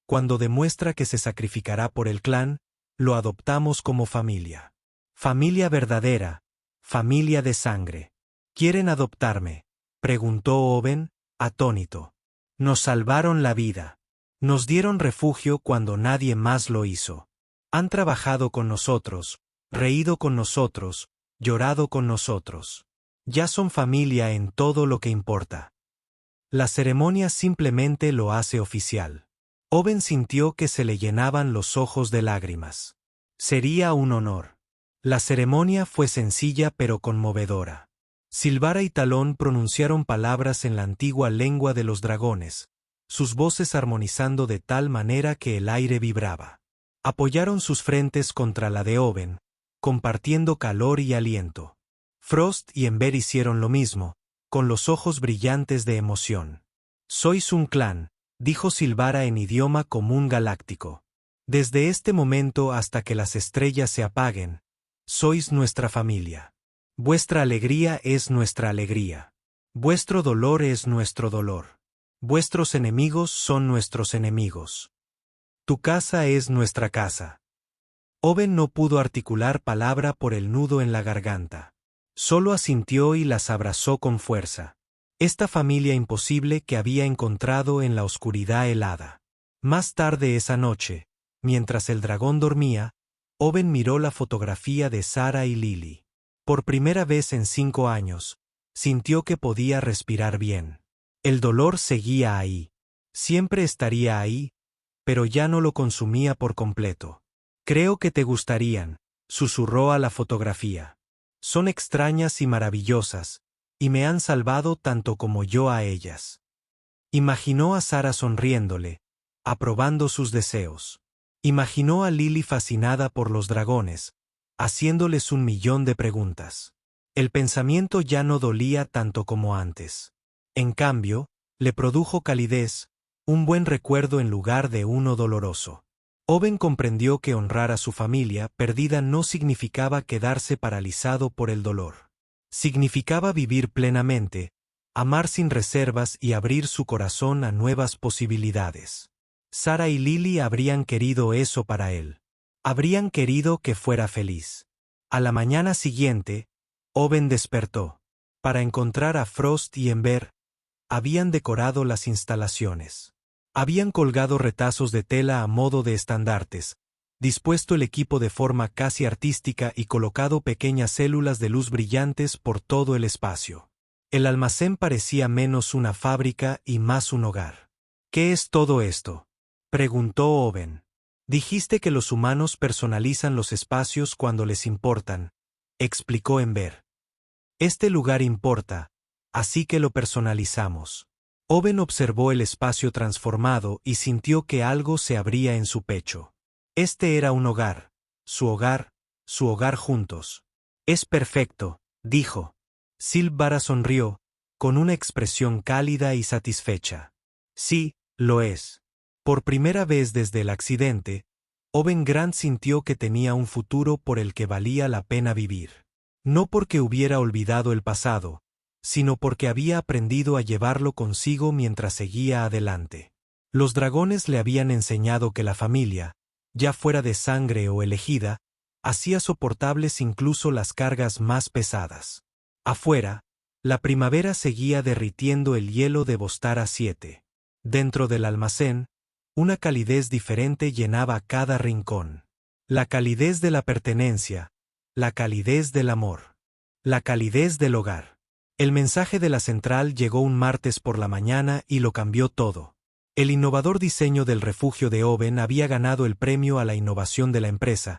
[SPEAKER 1] cuando demuestra que se sacrificará por el clan, lo adoptamos como familia. Familia verdadera, familia de sangre. ¿Quieren adoptarme?, preguntó Owen, atónito. Nos salvaron la vida. Nos dieron refugio cuando nadie más lo hizo. Han trabajado con nosotros, reído con nosotros, llorado con nosotros. Ya son familia en todo lo que importa. La ceremonia simplemente lo hace oficial. Owen sintió que se le llenaban los ojos de lágrimas. Sería un honor. La ceremonia fue sencilla pero conmovedora. Silvara y Talón pronunciaron palabras en la antigua lengua de los dragones, sus voces armonizando de tal manera que el aire vibraba. Apoyaron sus frentes contra la de Owen, compartiendo calor y aliento. Frost y Ember hicieron lo mismo, con los ojos brillantes de emoción. Sois un clan, dijo Silvara en idioma común galáctico. Desde este momento hasta que las estrellas se apaguen, sois nuestra familia. Vuestra alegría es nuestra alegría. Vuestro dolor es nuestro dolor. Vuestros enemigos son nuestros enemigos. Tu casa es nuestra casa. Owen no pudo articular palabra por el nudo en la garganta. Solo asintió y las abrazó con fuerza. Esta familia imposible que había encontrado en la oscuridad helada. Más tarde esa noche, mientras el dragón dormía, Owen miró la fotografía de Sara y Lily. Por primera vez en 5 años, sintió que podía respirar bien. El dolor seguía ahí. Siempre estaría ahí, pero ya no lo consumía por completo. Creo que te gustarían, susurró a la fotografía. Son extrañas y maravillosas, y me han salvado tanto como yo a ellas. Imaginó a Sara sonriéndole, aprobando sus deseos. Imaginó a Lily fascinada por los dragones, haciéndoles 1.000.000 de preguntas. El pensamiento ya no dolía tanto como antes. En cambio, le produjo calidez, un buen recuerdo en lugar de uno doloroso. Owen comprendió que honrar a su familia perdida no significaba quedarse paralizado por el dolor. Significaba vivir plenamente, amar sin reservas y abrir su corazón a nuevas posibilidades. Sara y Lily habrían querido eso para él. Habrían querido que fuera feliz. A la mañana siguiente, Owen despertó. Para encontrar a Frost y Ember, habían decorado las instalaciones. Habían colgado retazos de tela a modo de estandartes, dispuesto el equipo de forma casi artística y colocado pequeñas células de luz brillantes por todo el espacio. El almacén parecía menos una fábrica y más un hogar. ¿Qué es todo esto?, preguntó Owen. Dijiste que los humanos personalizan los espacios cuando les importan, explicó Ember. Este lugar importa, así que lo personalizamos. Owen observó el espacio transformado y sintió que algo se abría en su pecho. Este era un hogar, su hogar juntos. Es perfecto, dijo. Silvara sonrió, con una expresión cálida y satisfecha. Sí, lo es. Por primera vez desde el accidente, Owen Grant sintió que tenía un futuro por el que valía la pena vivir. No porque hubiera olvidado el pasado, sino porque había aprendido a llevarlo consigo mientras seguía adelante. Los dragones le habían enseñado que la familia, ya fuera de sangre o elegida, hacía soportables incluso las cargas más pesadas. Afuera, la primavera seguía derritiendo el hielo de Bostara 7. Dentro del almacén, una calidez diferente llenaba cada rincón. La calidez de la pertenencia, la calidez del amor, la calidez del hogar. El mensaje de la central llegó un martes por la mañana y lo cambió todo. El innovador diseño del refugio de Owen había ganado el premio a la innovación de la empresa,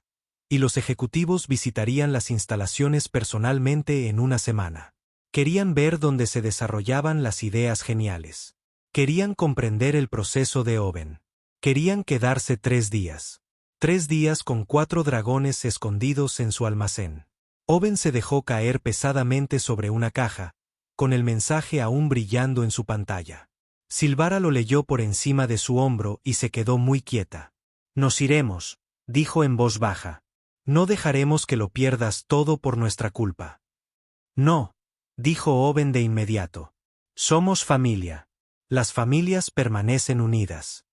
[SPEAKER 1] y los ejecutivos visitarían las instalaciones personalmente en una semana. Querían ver dónde se desarrollaban las ideas geniales. Querían comprender el proceso de Owen. Querían quedarse 3 días. 3 días con 4 dragones escondidos en su almacén. Owen se dejó caer pesadamente sobre una caja, con el mensaje aún brillando en su pantalla. Silvara lo leyó por encima de su hombro y se quedó muy quieta. Nos iremos, dijo en voz baja. No dejaremos que lo pierdas todo por nuestra culpa. No, dijo Owen de inmediato. Somos familia. Las familias permanecen unidas.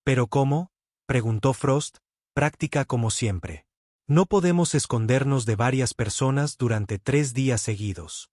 [SPEAKER 1] ¿Pero cómo?, preguntó Frost, práctica como siempre. No podemos escondernos de varias personas durante 3 días seguidos.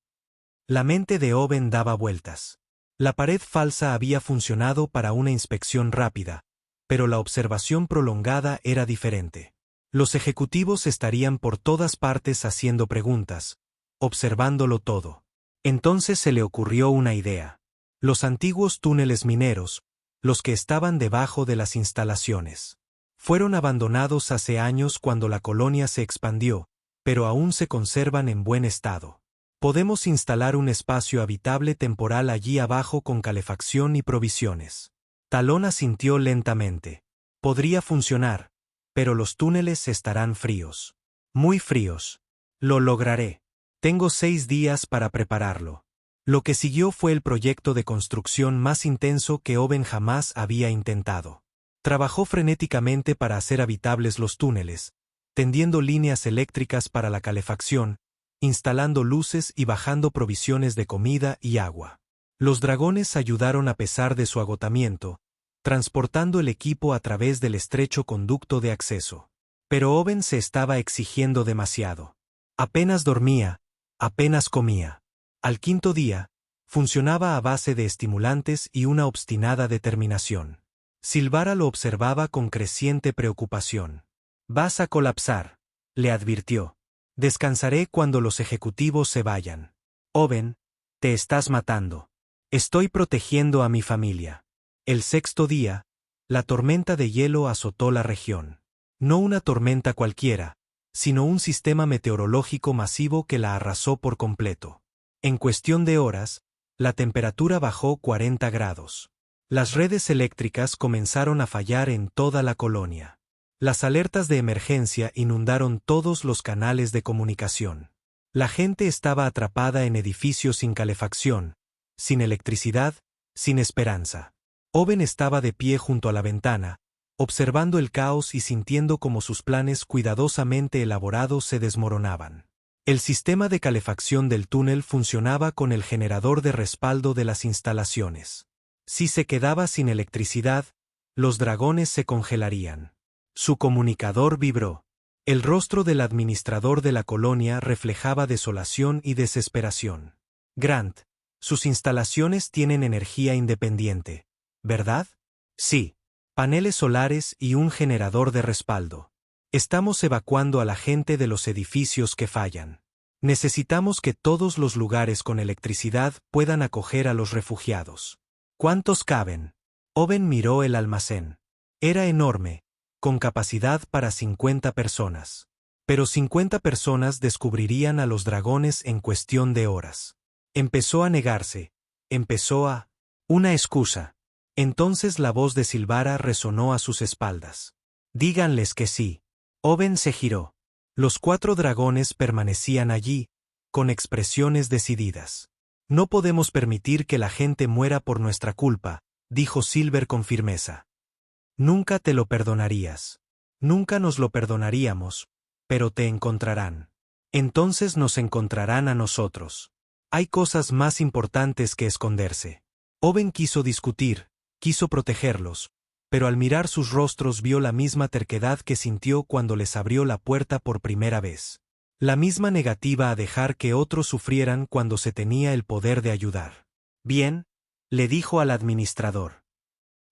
[SPEAKER 1] La mente de Owen daba vueltas. La pared falsa había funcionado para una inspección rápida, pero la observación prolongada era diferente. Los ejecutivos estarían por todas partes haciendo preguntas, observándolo todo. Entonces se le ocurrió una idea. Los antiguos túneles mineros, los que estaban debajo de las instalaciones. Fueron abandonados hace años cuando la colonia se expandió, pero aún se conservan en buen estado. Podemos instalar un espacio habitable temporal allí abajo con calefacción y provisiones. Talón asintió lentamente. Podría funcionar, pero los túneles estarán fríos. Muy fríos. Lo lograré. Tengo 6 días para prepararlo. Lo que siguió fue el proyecto de construcción más intenso que Owen jamás había intentado. Trabajó frenéticamente para hacer habitables los túneles, tendiendo líneas eléctricas para la calefacción, instalando luces y bajando provisiones de comida y agua. Los dragones ayudaron a pesar de su agotamiento, transportando el equipo a través del estrecho conducto de acceso. Pero Owen se estaba exigiendo demasiado. Apenas dormía, apenas comía. Al 5.º día, funcionaba a base de estimulantes y una obstinada determinación. Silvara lo observaba con creciente preocupación. Vas a colapsar, le advirtió. Descansaré cuando los ejecutivos se vayan. Owen, te estás matando. Estoy protegiendo a mi familia. El 6.º día, la tormenta de hielo azotó la región. No una tormenta cualquiera, sino un sistema meteorológico masivo que la arrasó por completo. En cuestión de horas, la temperatura bajó 40 grados. Las redes eléctricas comenzaron a fallar en toda la colonia. Las alertas de emergencia inundaron todos los canales de comunicación. La gente estaba atrapada en edificios sin calefacción, sin electricidad, sin esperanza. Owen estaba de pie junto a la ventana, observando el caos y sintiendo cómo sus planes cuidadosamente elaborados se desmoronaban. El sistema de calefacción del túnel funcionaba con el generador de respaldo de las instalaciones. Si se quedaba sin electricidad, los dragones se congelarían. Su comunicador vibró. El rostro del administrador de la colonia reflejaba desolación y desesperación. Grant, sus instalaciones tienen energía independiente, ¿verdad? Sí. Paneles solares y un generador de respaldo. Estamos evacuando a la gente de los edificios que fallan. Necesitamos que todos los lugares con electricidad puedan acoger a los refugiados. ¿Cuántos caben? Owen miró el almacén. Era enorme, con capacidad para 50 personas. Pero 50 personas descubrirían a los dragones en cuestión de horas. Empezó a negarse. Una excusa. Entonces la voz de Silvara resonó a sus espaldas. Díganles que sí. Owen se giró. Los 4 dragones permanecían allí, con expresiones decididas. No podemos permitir que la gente muera por nuestra culpa, dijo Silver con firmeza. Nunca te lo perdonarías. Nunca nos lo perdonaríamos, pero te encontrarán. Entonces nos encontrarán a nosotros. Hay cosas más importantes que esconderse. Owen quiso discutir, quiso protegerlos, pero al mirar sus rostros vio la misma terquedad que sintió cuando les abrió la puerta por primera vez. La misma negativa a dejar que otros sufrieran cuando se tenía el poder de ayudar. Bien, le dijo al administrador.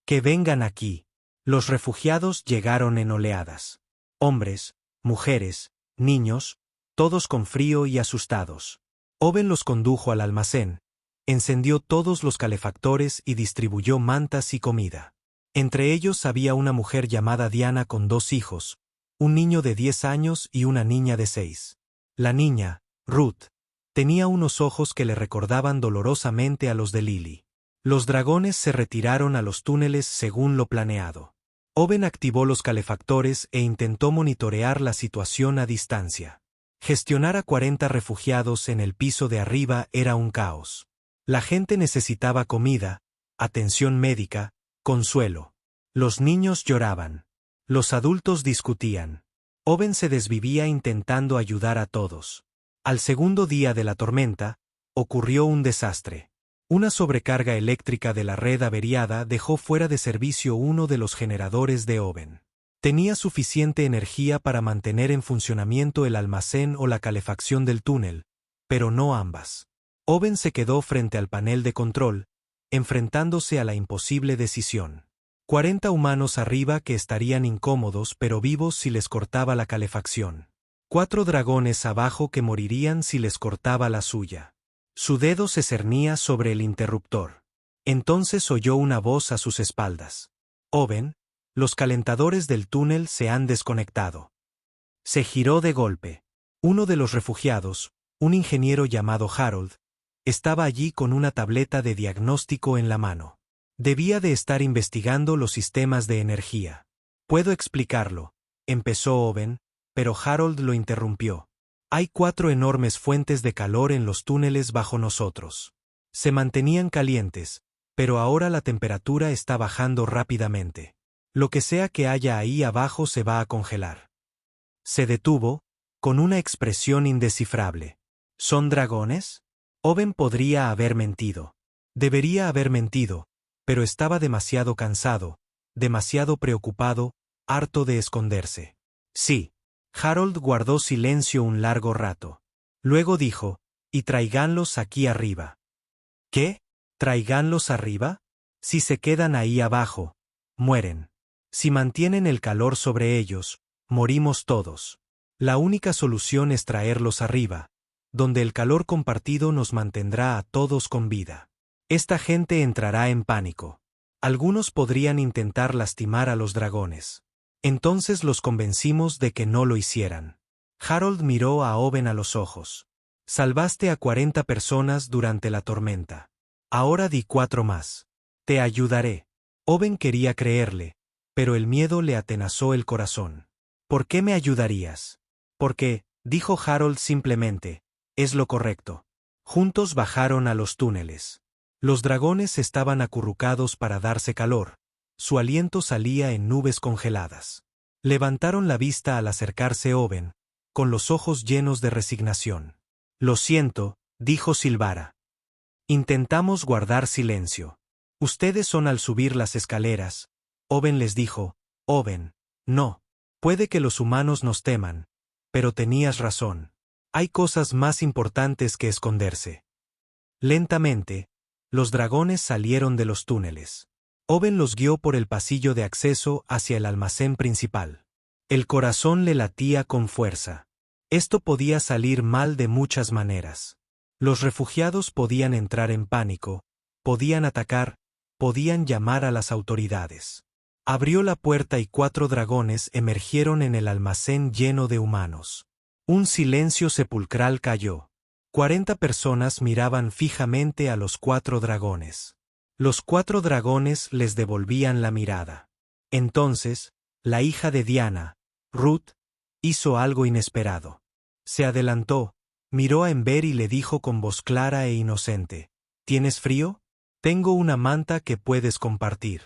[SPEAKER 1] Que vengan aquí. Los refugiados llegaron en oleadas. Hombres, mujeres, niños, todos con frío y asustados. Owen los condujo al almacén, encendió todos los calefactores y distribuyó mantas y comida. Entre ellos había una mujer llamada Diana con 2 hijos, un niño de 10 años y una niña de 6. La niña, Ruth, tenía unos ojos que le recordaban dolorosamente a los de Lily. Los dragones se retiraron a los túneles según lo planeado. Owen activó los calefactores e intentó monitorear la situación a distancia. Gestionar a 40 refugiados en el piso de arriba era un caos. La gente necesitaba comida, atención médica, consuelo. Los niños lloraban. Los adultos discutían. Owen se desvivía intentando ayudar a todos. Al segundo día de la tormenta, ocurrió un desastre. Una sobrecarga eléctrica de la red averiada dejó fuera de servicio uno de los generadores de Owen. Tenía suficiente energía para mantener en funcionamiento el almacén o la calefacción del túnel, pero no ambas. Owen se quedó frente al panel de control, enfrentándose a la imposible decisión. 40 humanos arriba que estarían incómodos pero vivos si les cortaba la calefacción. 4 dragones abajo que morirían si les cortaba la suya. Su dedo se cernía sobre el interruptor. Entonces oyó una voz a sus espaldas. Owen, los calentadores del túnel se han desconectado. Se giró de golpe. Uno de los refugiados, un ingeniero llamado Harold, estaba allí con una tableta de diagnóstico en la mano. Debía de estar investigando los sistemas de energía. Puedo explicarlo, empezó Owen, pero Harold lo interrumpió. Hay 4 enormes fuentes de calor en los túneles bajo nosotros. Se mantenían calientes, pero ahora la temperatura está bajando rápidamente. Lo que sea que haya ahí abajo se va a congelar. Se detuvo, con una expresión indescifrable. ¿Son dragones? Owen podría haber mentido. Debería haber mentido, pero estaba demasiado cansado, demasiado preocupado, harto de esconderse. Sí. Harold guardó silencio un largo rato. Luego dijo, y tráiganlos aquí arriba. ¿Qué? ¿Tráiganlos arriba? Si se quedan ahí abajo, mueren. Si mantienen el calor sobre ellos, morimos todos. La única solución es traerlos arriba, donde el calor compartido nos mantendrá a todos con vida. Esta gente entrará en pánico. Algunos podrían intentar lastimar a los dragones. Entonces los convencimos de que no lo hicieran. Harold miró a Owen a los ojos. Salvaste a 40 personas durante la tormenta. Ahora di 4 más. Te ayudaré. Owen quería creerle, pero el miedo le atenazó el corazón. ¿Por qué me ayudarías? Porque, dijo Harold simplemente, es lo correcto. Juntos bajaron a los túneles. Los dragones estaban acurrucados para darse calor. Su aliento salía en nubes congeladas. Levantaron la vista al acercarse Owen, con los ojos llenos de resignación. Lo siento, dijo Silvara. Intentamos guardar silencio. Ustedes son al subir las escaleras. Owen les dijo, Owen, no. Puede que los humanos nos teman, pero tenías razón. Hay cosas más importantes que esconderse. Lentamente, los dragones salieron de los túneles. Owen los guió por el pasillo de acceso hacia el almacén principal. El corazón le latía con fuerza. Esto podía salir mal de muchas maneras. Los refugiados podían entrar en pánico, podían atacar, podían llamar a las autoridades. Abrió la puerta y 4 dragones emergieron en el almacén lleno de humanos. Un silencio sepulcral cayó. 40 personas miraban fijamente a los 4 dragones. Los 4 dragones les devolvían la mirada. Entonces, la hija de Diana, Ruth, hizo algo inesperado. Se adelantó, miró a Ember y le dijo con voz clara e inocente: ¿Tienes frío? Tengo una manta que puedes compartir.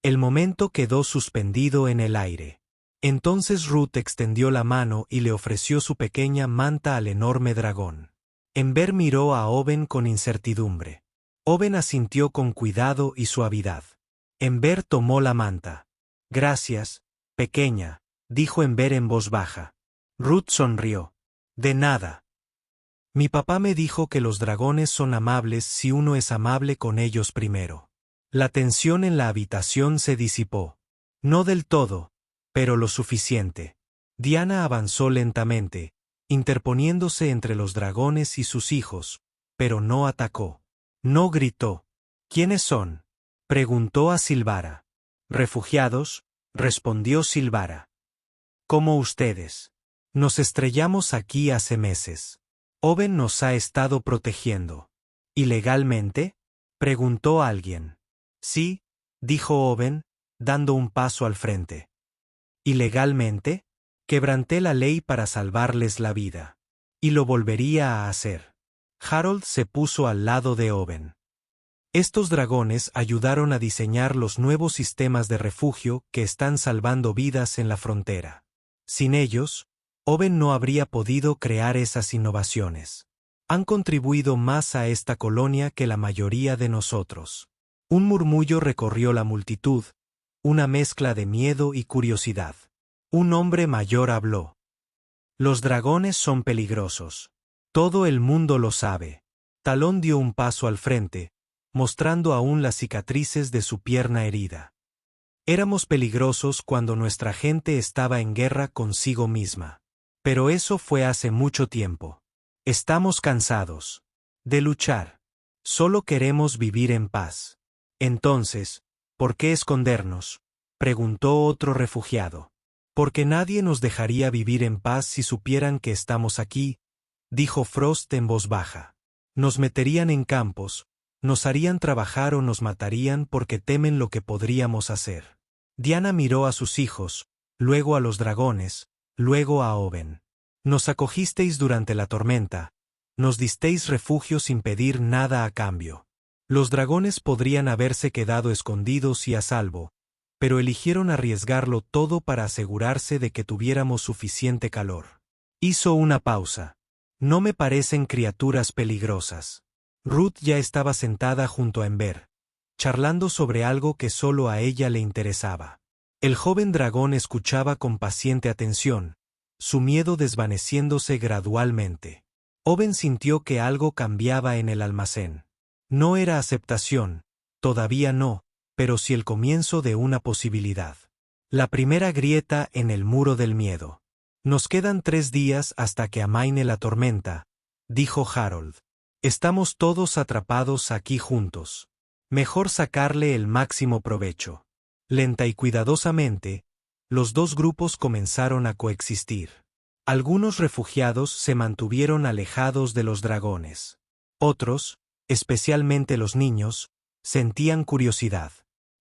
[SPEAKER 1] El momento quedó suspendido en el aire. Entonces Ruth extendió la mano y le ofreció su pequeña manta al enorme dragón. Ember miró a Owen con incertidumbre. Owen asintió con cuidado y suavidad. Ember tomó la manta. Gracias, pequeña, dijo Ember en voz baja. Ruth sonrió. De nada. Mi papá me dijo que los dragones son amables si uno es amable con ellos primero. La tensión en la habitación se disipó. No del todo, pero lo suficiente. Diana avanzó lentamente, interponiéndose entre los dragones y sus hijos, pero no atacó. No gritó. ¿Quiénes son?, preguntó a Silvara. Refugiados, respondió Silvara. Como ustedes. Nos estrellamos aquí hace meses. Owen nos ha estado protegiendo. ¿Ilegalmente?, preguntó alguien. Sí, dijo Owen, dando un paso al frente. ¿Ilegalmente? Quebranté la ley para salvarles la vida. Y lo volvería a hacer. Harold se puso al lado de Owen. Estos dragones ayudaron a diseñar los nuevos sistemas de refugio que están salvando vidas en la frontera. Sin ellos, Owen no habría podido crear esas innovaciones. Han contribuido más a esta colonia que la mayoría de nosotros. Un murmullo recorrió la multitud, una mezcla de miedo y curiosidad. Un hombre mayor habló. Los dragones son peligrosos. Todo el mundo lo sabe. Talón dio un paso al frente, mostrando aún las cicatrices de su pierna herida. Éramos peligrosos cuando nuestra gente estaba en guerra consigo misma. Pero eso fue hace mucho tiempo. Estamos cansados de luchar. Solo queremos vivir en paz. Entonces, ¿por qué escondernos?, preguntó otro refugiado. Porque nadie nos dejaría vivir en paz si supieran que estamos aquí, dijo Frost en voz baja. Nos meterían en campos, nos harían trabajar o nos matarían porque temen lo que podríamos hacer. Diana miró a sus hijos, luego a los dragones, luego a Owen. Nos acogisteis durante la tormenta, nos disteis refugio sin pedir nada a cambio. Los dragones podrían haberse quedado escondidos y a salvo, pero eligieron arriesgarlo todo para asegurarse de que tuviéramos suficiente calor. Hizo una pausa. No me parecen criaturas peligrosas. Ruth ya estaba sentada junto a Ember, charlando sobre algo que solo a ella le interesaba. El joven dragón escuchaba con paciente atención, su miedo desvaneciéndose gradualmente. Owen sintió que algo cambiaba en el almacén. No era aceptación, todavía no, pero sí el comienzo de una posibilidad. La primera grieta en el muro del miedo. Nos quedan 3 días hasta que amaine la tormenta, dijo Harold. Estamos todos atrapados aquí juntos. Mejor sacarle el máximo provecho. Lenta y cuidadosamente, los dos grupos comenzaron a coexistir. Algunos refugiados se mantuvieron alejados de los dragones. Otros, especialmente los niños, sentían curiosidad.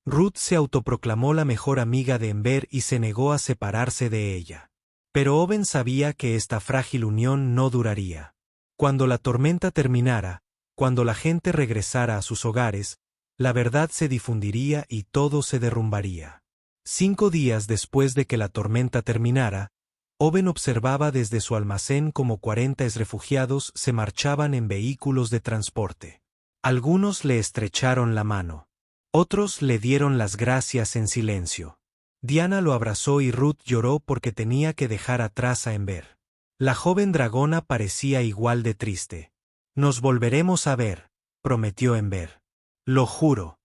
[SPEAKER 1] Ruth se autoproclamó la mejor amiga de Ember y se negó a separarse de ella. Pero Owen sabía que esta frágil unión no duraría. Cuando la tormenta terminara, cuando la gente regresara a sus hogares, la verdad se difundiría y todo se derrumbaría. 5 días después de que la tormenta terminara, Owen observaba desde su almacén como 40 refugiados se marchaban en vehículos de transporte. Algunos le estrecharon la mano. Otros le dieron las gracias en silencio. Diana lo abrazó y Ruth lloró porque tenía que dejar atrás a Ember. La joven dragona parecía igual de triste. Nos volveremos a ver, prometió Ember. Lo juro.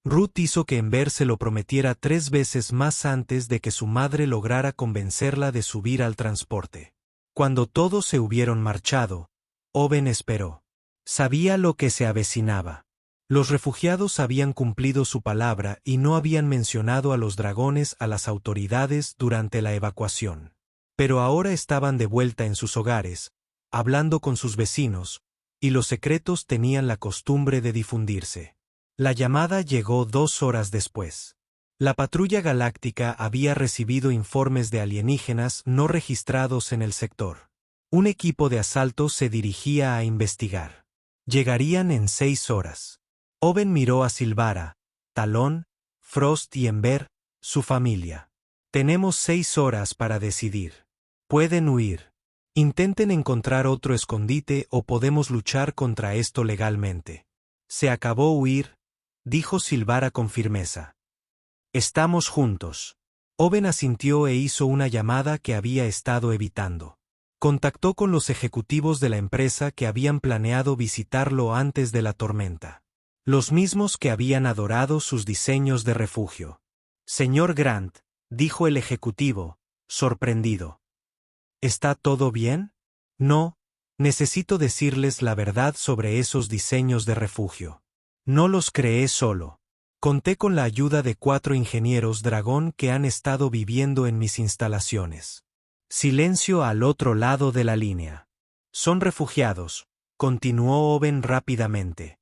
[SPEAKER 1] Ruth hizo que Ember se lo prometiera 3 veces más antes de que su madre lograra convencerla de subir al transporte. Cuando todos se hubieron marchado, Owen esperó. Sabía lo que se avecinaba. Los refugiados habían cumplido su palabra y no habían mencionado a los dragones a las autoridades durante la evacuación. Pero ahora estaban de vuelta en sus hogares, hablando con sus vecinos, y los secretos tenían la costumbre de difundirse. La llamada llegó 2 horas después. La patrulla galáctica había recibido informes de alienígenas no registrados en el sector. Un equipo de asalto se dirigía a investigar. Llegarían en 6 horas. Owen miró a Silvara, Talón, Frost y Ember, su familia. Tenemos 6 horas para decidir. Pueden huir. Intenten encontrar otro escondite o podemos luchar contra esto legalmente. Se acabó huir, dijo Silvara con firmeza. Estamos juntos. Owen asintió e hizo una llamada que había estado evitando. Contactó con los ejecutivos de la empresa que habían planeado visitarlo antes de la tormenta. Los mismos que habían adorado sus diseños de refugio. Señor Grant, dijo el ejecutivo, sorprendido. ¿Está todo bien? No, necesito decirles la verdad sobre esos diseños de refugio. No los creé solo. Conté con la ayuda de 4 ingenieros dragón que han estado viviendo en mis instalaciones. Silencio al otro lado de la línea. Son refugiados, continuó Owen rápidamente.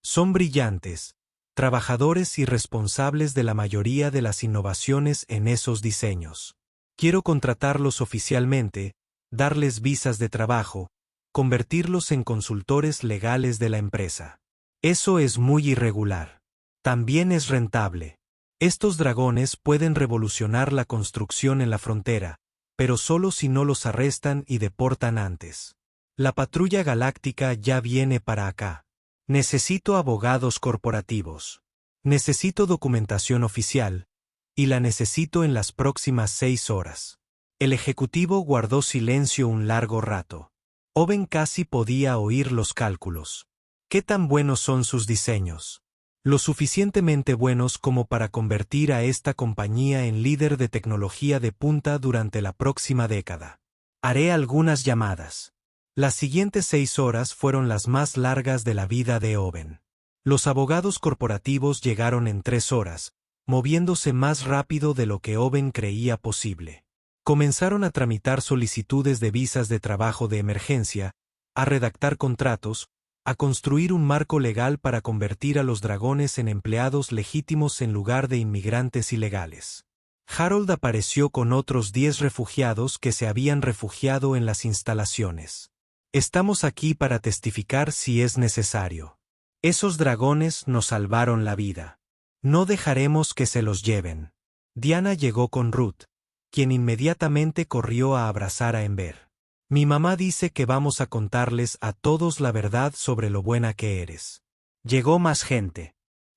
[SPEAKER 1] Son brillantes, trabajadores y responsables de la mayoría de las innovaciones en esos diseños. Quiero contratarlos oficialmente, darles visas de trabajo, convertirlos en consultores legales de la empresa. Eso es muy irregular. También es rentable. Estos dragones pueden revolucionar la construcción en la frontera, pero solo si no los arrestan y deportan antes. La patrulla galáctica ya viene para acá. Necesito abogados corporativos. Necesito documentación oficial, y la necesito en las próximas 6 horas. El ejecutivo guardó silencio un largo rato. Owen casi podía oír los cálculos. ¿Qué tan buenos son sus diseños? Lo suficientemente buenos como para convertir a esta compañía en líder de tecnología de punta durante la próxima década. Haré algunas llamadas. Las siguientes 6 horas fueron las más largas de la vida de Owen. Los abogados corporativos llegaron en 3 horas, moviéndose más rápido de lo que Owen creía posible. Comenzaron a tramitar solicitudes de visas de trabajo de emergencia, a redactar contratos, a construir un marco legal para convertir a los dragones en empleados legítimos en lugar de inmigrantes ilegales. Harold apareció con otros 10 refugiados que se habían refugiado en las instalaciones. Estamos aquí para testificar si es necesario. Esos dragones nos salvaron la vida. No dejaremos que se los lleven. Diana llegó con Ruth, quien inmediatamente corrió a abrazar a Ember. Mi mamá dice que vamos a contarles a todos la verdad sobre lo buena que eres. Llegó más gente.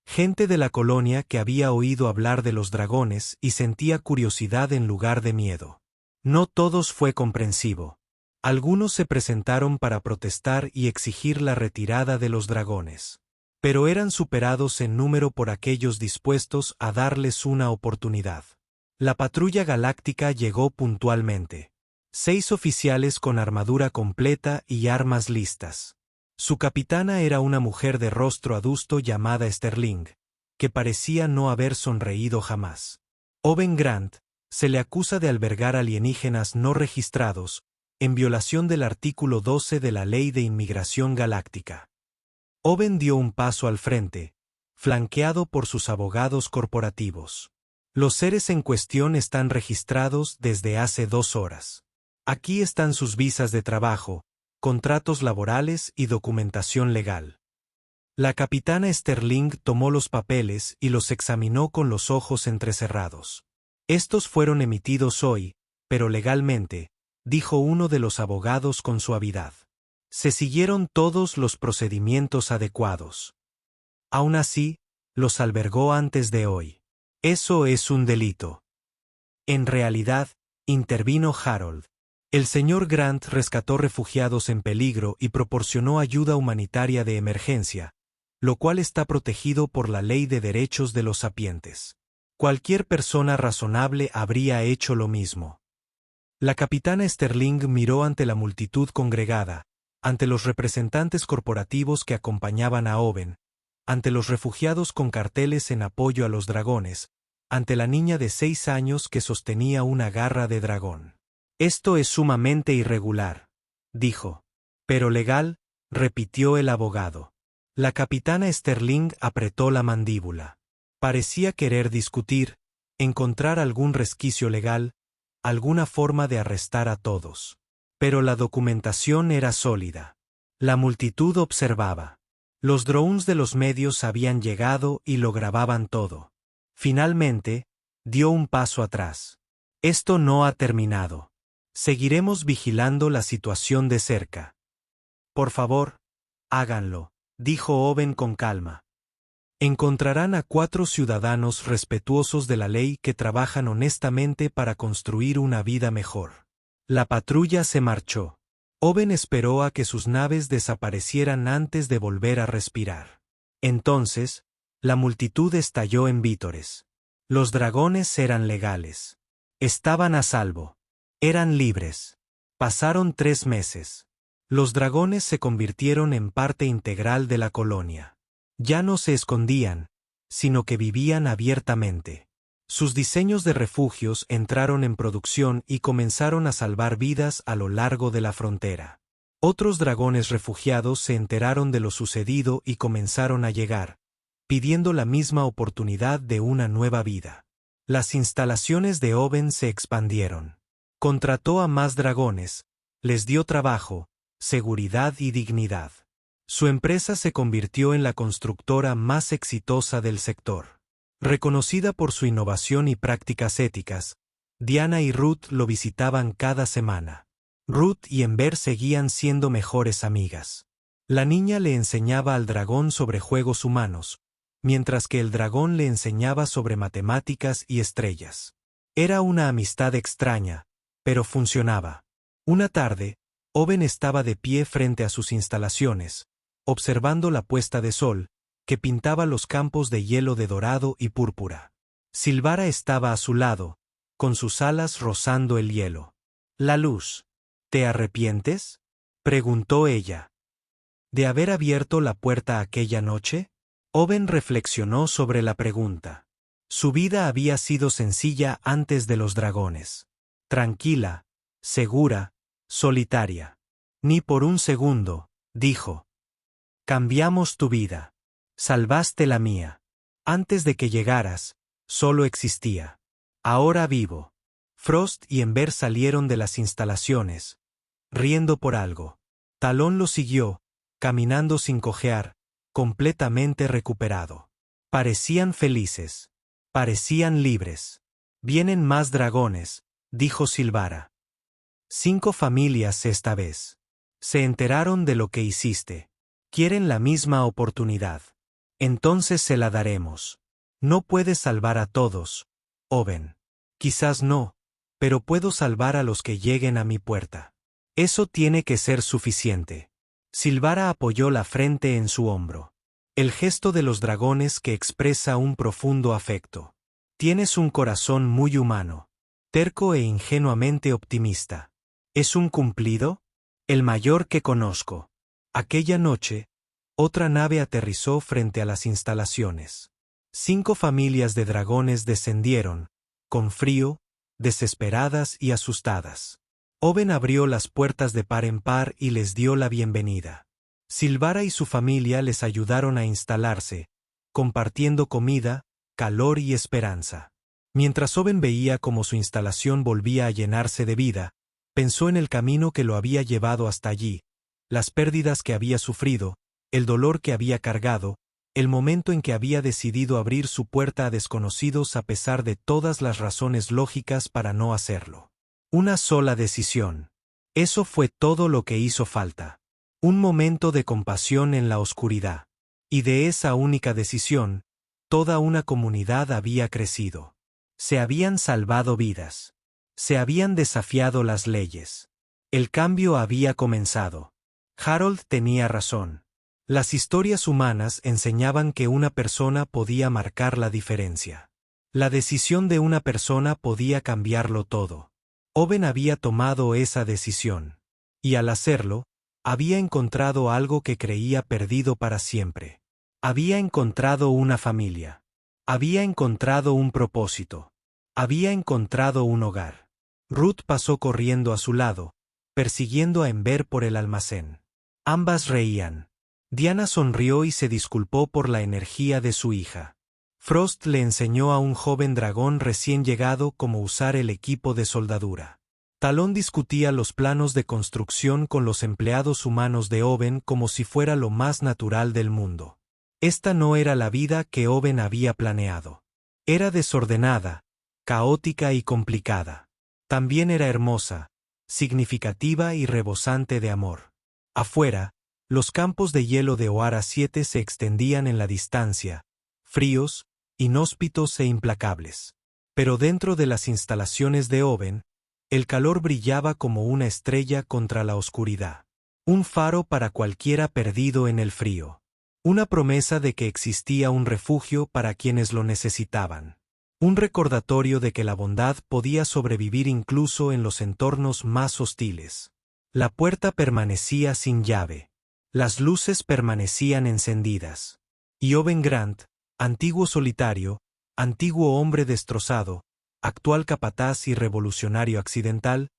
[SPEAKER 1] Gente de la colonia que había oído hablar de los dragones y sentía curiosidad en lugar de miedo. No todos fue comprensivo. Algunos se presentaron para protestar y exigir la retirada de los dragones. Pero eran superados en número por aquellos dispuestos a darles una oportunidad. La patrulla galáctica llegó puntualmente. 6 oficiales con armadura completa y armas listas. Su capitana era una mujer de rostro adusto llamada Sterling, que parecía no haber sonreído jamás. Owen Grant se le acusa de albergar alienígenas no registrados, en violación del artículo 12 de la Ley de Inmigración Galáctica. Owen dio un paso al frente, flanqueado por sus abogados corporativos. Los seres en cuestión están registrados desde hace 2 horas. Aquí están sus visas de trabajo, contratos laborales y documentación legal. La capitana Sterling tomó los papeles y los examinó con los ojos entrecerrados. Estos fueron emitidos hoy, pero legalmente, dijo uno de los abogados con suavidad. Se siguieron todos los procedimientos adecuados. Aún así, los albergó antes de hoy. Eso es un delito. En realidad, intervino Harold. El señor Grant rescató refugiados en peligro y proporcionó ayuda humanitaria de emergencia, lo cual está protegido por la Ley de Derechos de los Sapientes. Cualquier persona razonable habría hecho lo mismo. La capitana Sterling miró ante la multitud congregada, ante los representantes corporativos que acompañaban a Owen, ante los refugiados con carteles en apoyo a los dragones, ante la niña de 6 años que sostenía una garra de dragón. Esto es sumamente irregular, dijo. Pero legal, repitió el abogado. La capitana Sterling apretó la mandíbula. Parecía querer discutir, encontrar algún resquicio legal, alguna forma de arrestar a todos. Pero la documentación era sólida. La multitud observaba. Los drones de los medios habían llegado y lo grababan todo. Finalmente, dio un paso atrás. Esto no ha terminado. Seguiremos vigilando la situación de cerca. Por favor, háganlo, dijo Owen con calma. Encontrarán a 4 ciudadanos respetuosos de la ley que trabajan honestamente para construir una vida mejor. La patrulla se marchó. Owen esperó a que sus naves desaparecieran antes de volver a respirar. Entonces, la multitud estalló en vítores. Los dragones eran legales. Estaban a salvo. Eran libres. Pasaron 3 meses. Los dragones se convirtieron en parte integral de la colonia. Ya no se escondían, sino que vivían abiertamente. Sus diseños de refugios entraron en producción y comenzaron a salvar vidas a lo largo de la frontera. Otros dragones refugiados se enteraron de lo sucedido y comenzaron a llegar, pidiendo la misma oportunidad de una nueva vida. Las instalaciones de Owen se expandieron. Contrató a más dragones, les dio trabajo, seguridad y dignidad. Su empresa se convirtió en la constructora más exitosa del sector. Reconocida por su innovación y prácticas éticas, Diana y Ruth lo visitaban cada semana. Ruth y Ember seguían siendo mejores amigas. La niña le enseñaba al dragón sobre juegos humanos, mientras que el dragón le enseñaba sobre matemáticas y estrellas. Era una amistad extraña, pero funcionaba. Una tarde, Owen estaba de pie frente a sus instalaciones, observando la puesta de sol, que pintaba los campos de hielo de dorado y púrpura. Silvara estaba a su lado, con sus alas rozando el hielo. La luz. ¿Te arrepientes?, preguntó ella. ¿De haber abierto la puerta aquella noche? Owen reflexionó sobre la pregunta. Su vida había sido sencilla antes de los dragones. Tranquila, segura, solitaria. Ni por un segundo, dijo. Cambiamos tu vida. Salvaste la mía. Antes de que llegaras, solo existía. Ahora vivo. Frost y Ember salieron de las instalaciones, riendo por algo. Talón lo siguió, caminando sin cojear, completamente recuperado. Parecían felices. Parecían libres. Vienen más dragones, dijo Silvara. 5 familias esta vez. Se enteraron de lo que hiciste. Quieren la misma oportunidad. Entonces se la daremos. No puedes salvar a todos, Owen. Quizás no, pero puedo salvar a los que lleguen a mi puerta. Eso tiene que ser suficiente. Silvara apoyó la frente en su hombro. El gesto de los dragones que expresa un profundo afecto. Tienes un corazón muy humano, terco e ingenuamente optimista. ¿Es un cumplido? El mayor que conozco. Aquella noche, otra nave aterrizó frente a las instalaciones. 5 familias de dragones descendieron, con frío, desesperadas y asustadas. Owen abrió las puertas de par en par y les dio la bienvenida. Silvara y su familia les ayudaron a instalarse, compartiendo comida, calor y esperanza. Mientras Owen veía cómo su instalación volvía a llenarse de vida, pensó en el camino que lo había llevado hasta allí, las pérdidas que había sufrido, el dolor que había cargado, el momento en que había decidido abrir su puerta a desconocidos a pesar de todas las razones lógicas para no hacerlo. Una sola decisión. Eso fue todo lo que hizo falta. Un momento de compasión en la oscuridad. Y de esa única decisión, toda una comunidad había crecido. Se habían salvado vidas. Se habían desafiado las leyes. El cambio había comenzado. Harold tenía razón. Las historias humanas enseñaban que una persona podía marcar la diferencia. La decisión de una persona podía cambiarlo todo. Owen había tomado esa decisión. Y al hacerlo, había encontrado algo que creía perdido para siempre. Había encontrado una familia. Había encontrado un propósito. Había encontrado un hogar. Ruth pasó corriendo a su lado, persiguiendo a Ember por el almacén. Ambas reían. Diana sonrió y se disculpó por la energía de su hija. Frost le enseñó a un joven dragón recién llegado cómo usar el equipo de soldadura. Talón discutía los planos de construcción con los empleados humanos de Owen como si fuera lo más natural del mundo. Esta no era la vida que Owen había planeado. Era desordenada, caótica y complicada. También era hermosa, significativa y rebosante de amor. Afuera, los campos de hielo de Oara 7 se extendían en la distancia, fríos, inhóspitos e implacables. Pero dentro de las instalaciones de Owen, el calor brillaba como una estrella contra la oscuridad. Un faro para cualquiera perdido en el frío. Una promesa de que existía un refugio para quienes lo necesitaban. Un recordatorio de que la bondad podía sobrevivir incluso en los entornos más hostiles. La puerta permanecía sin llave. Las luces permanecían encendidas. Y Owen Grant, antiguo solitario, antiguo hombre destrozado, actual capataz y revolucionario accidental,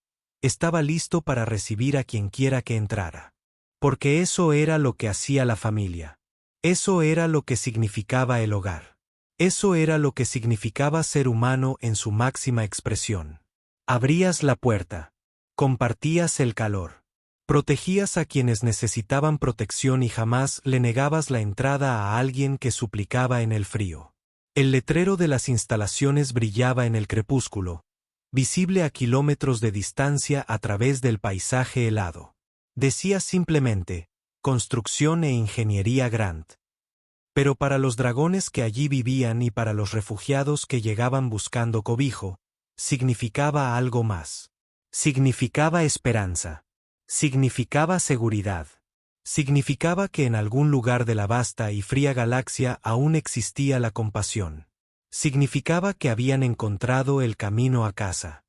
[SPEAKER 1] estaba listo para recibir a quienquiera que entrara. Porque eso era lo que hacía la familia. Eso era lo que significaba el hogar. Eso era lo que significaba ser humano en su máxima expresión. Abrías la puerta. Compartías el calor. Protegías a quienes necesitaban protección y jamás le negabas la entrada a alguien que suplicaba en el frío. El letrero de las instalaciones brillaba en el crepúsculo, visible a kilómetros de distancia a través del paisaje helado. Decía simplemente, Construcción e Ingeniería Grant. Pero para los dragones que allí vivían y para los refugiados que llegaban buscando cobijo, significaba algo más. Significaba esperanza. Significaba seguridad. Significaba que en algún lugar de la vasta y fría galaxia aún existía la compasión. Significaba que habían encontrado el camino a casa.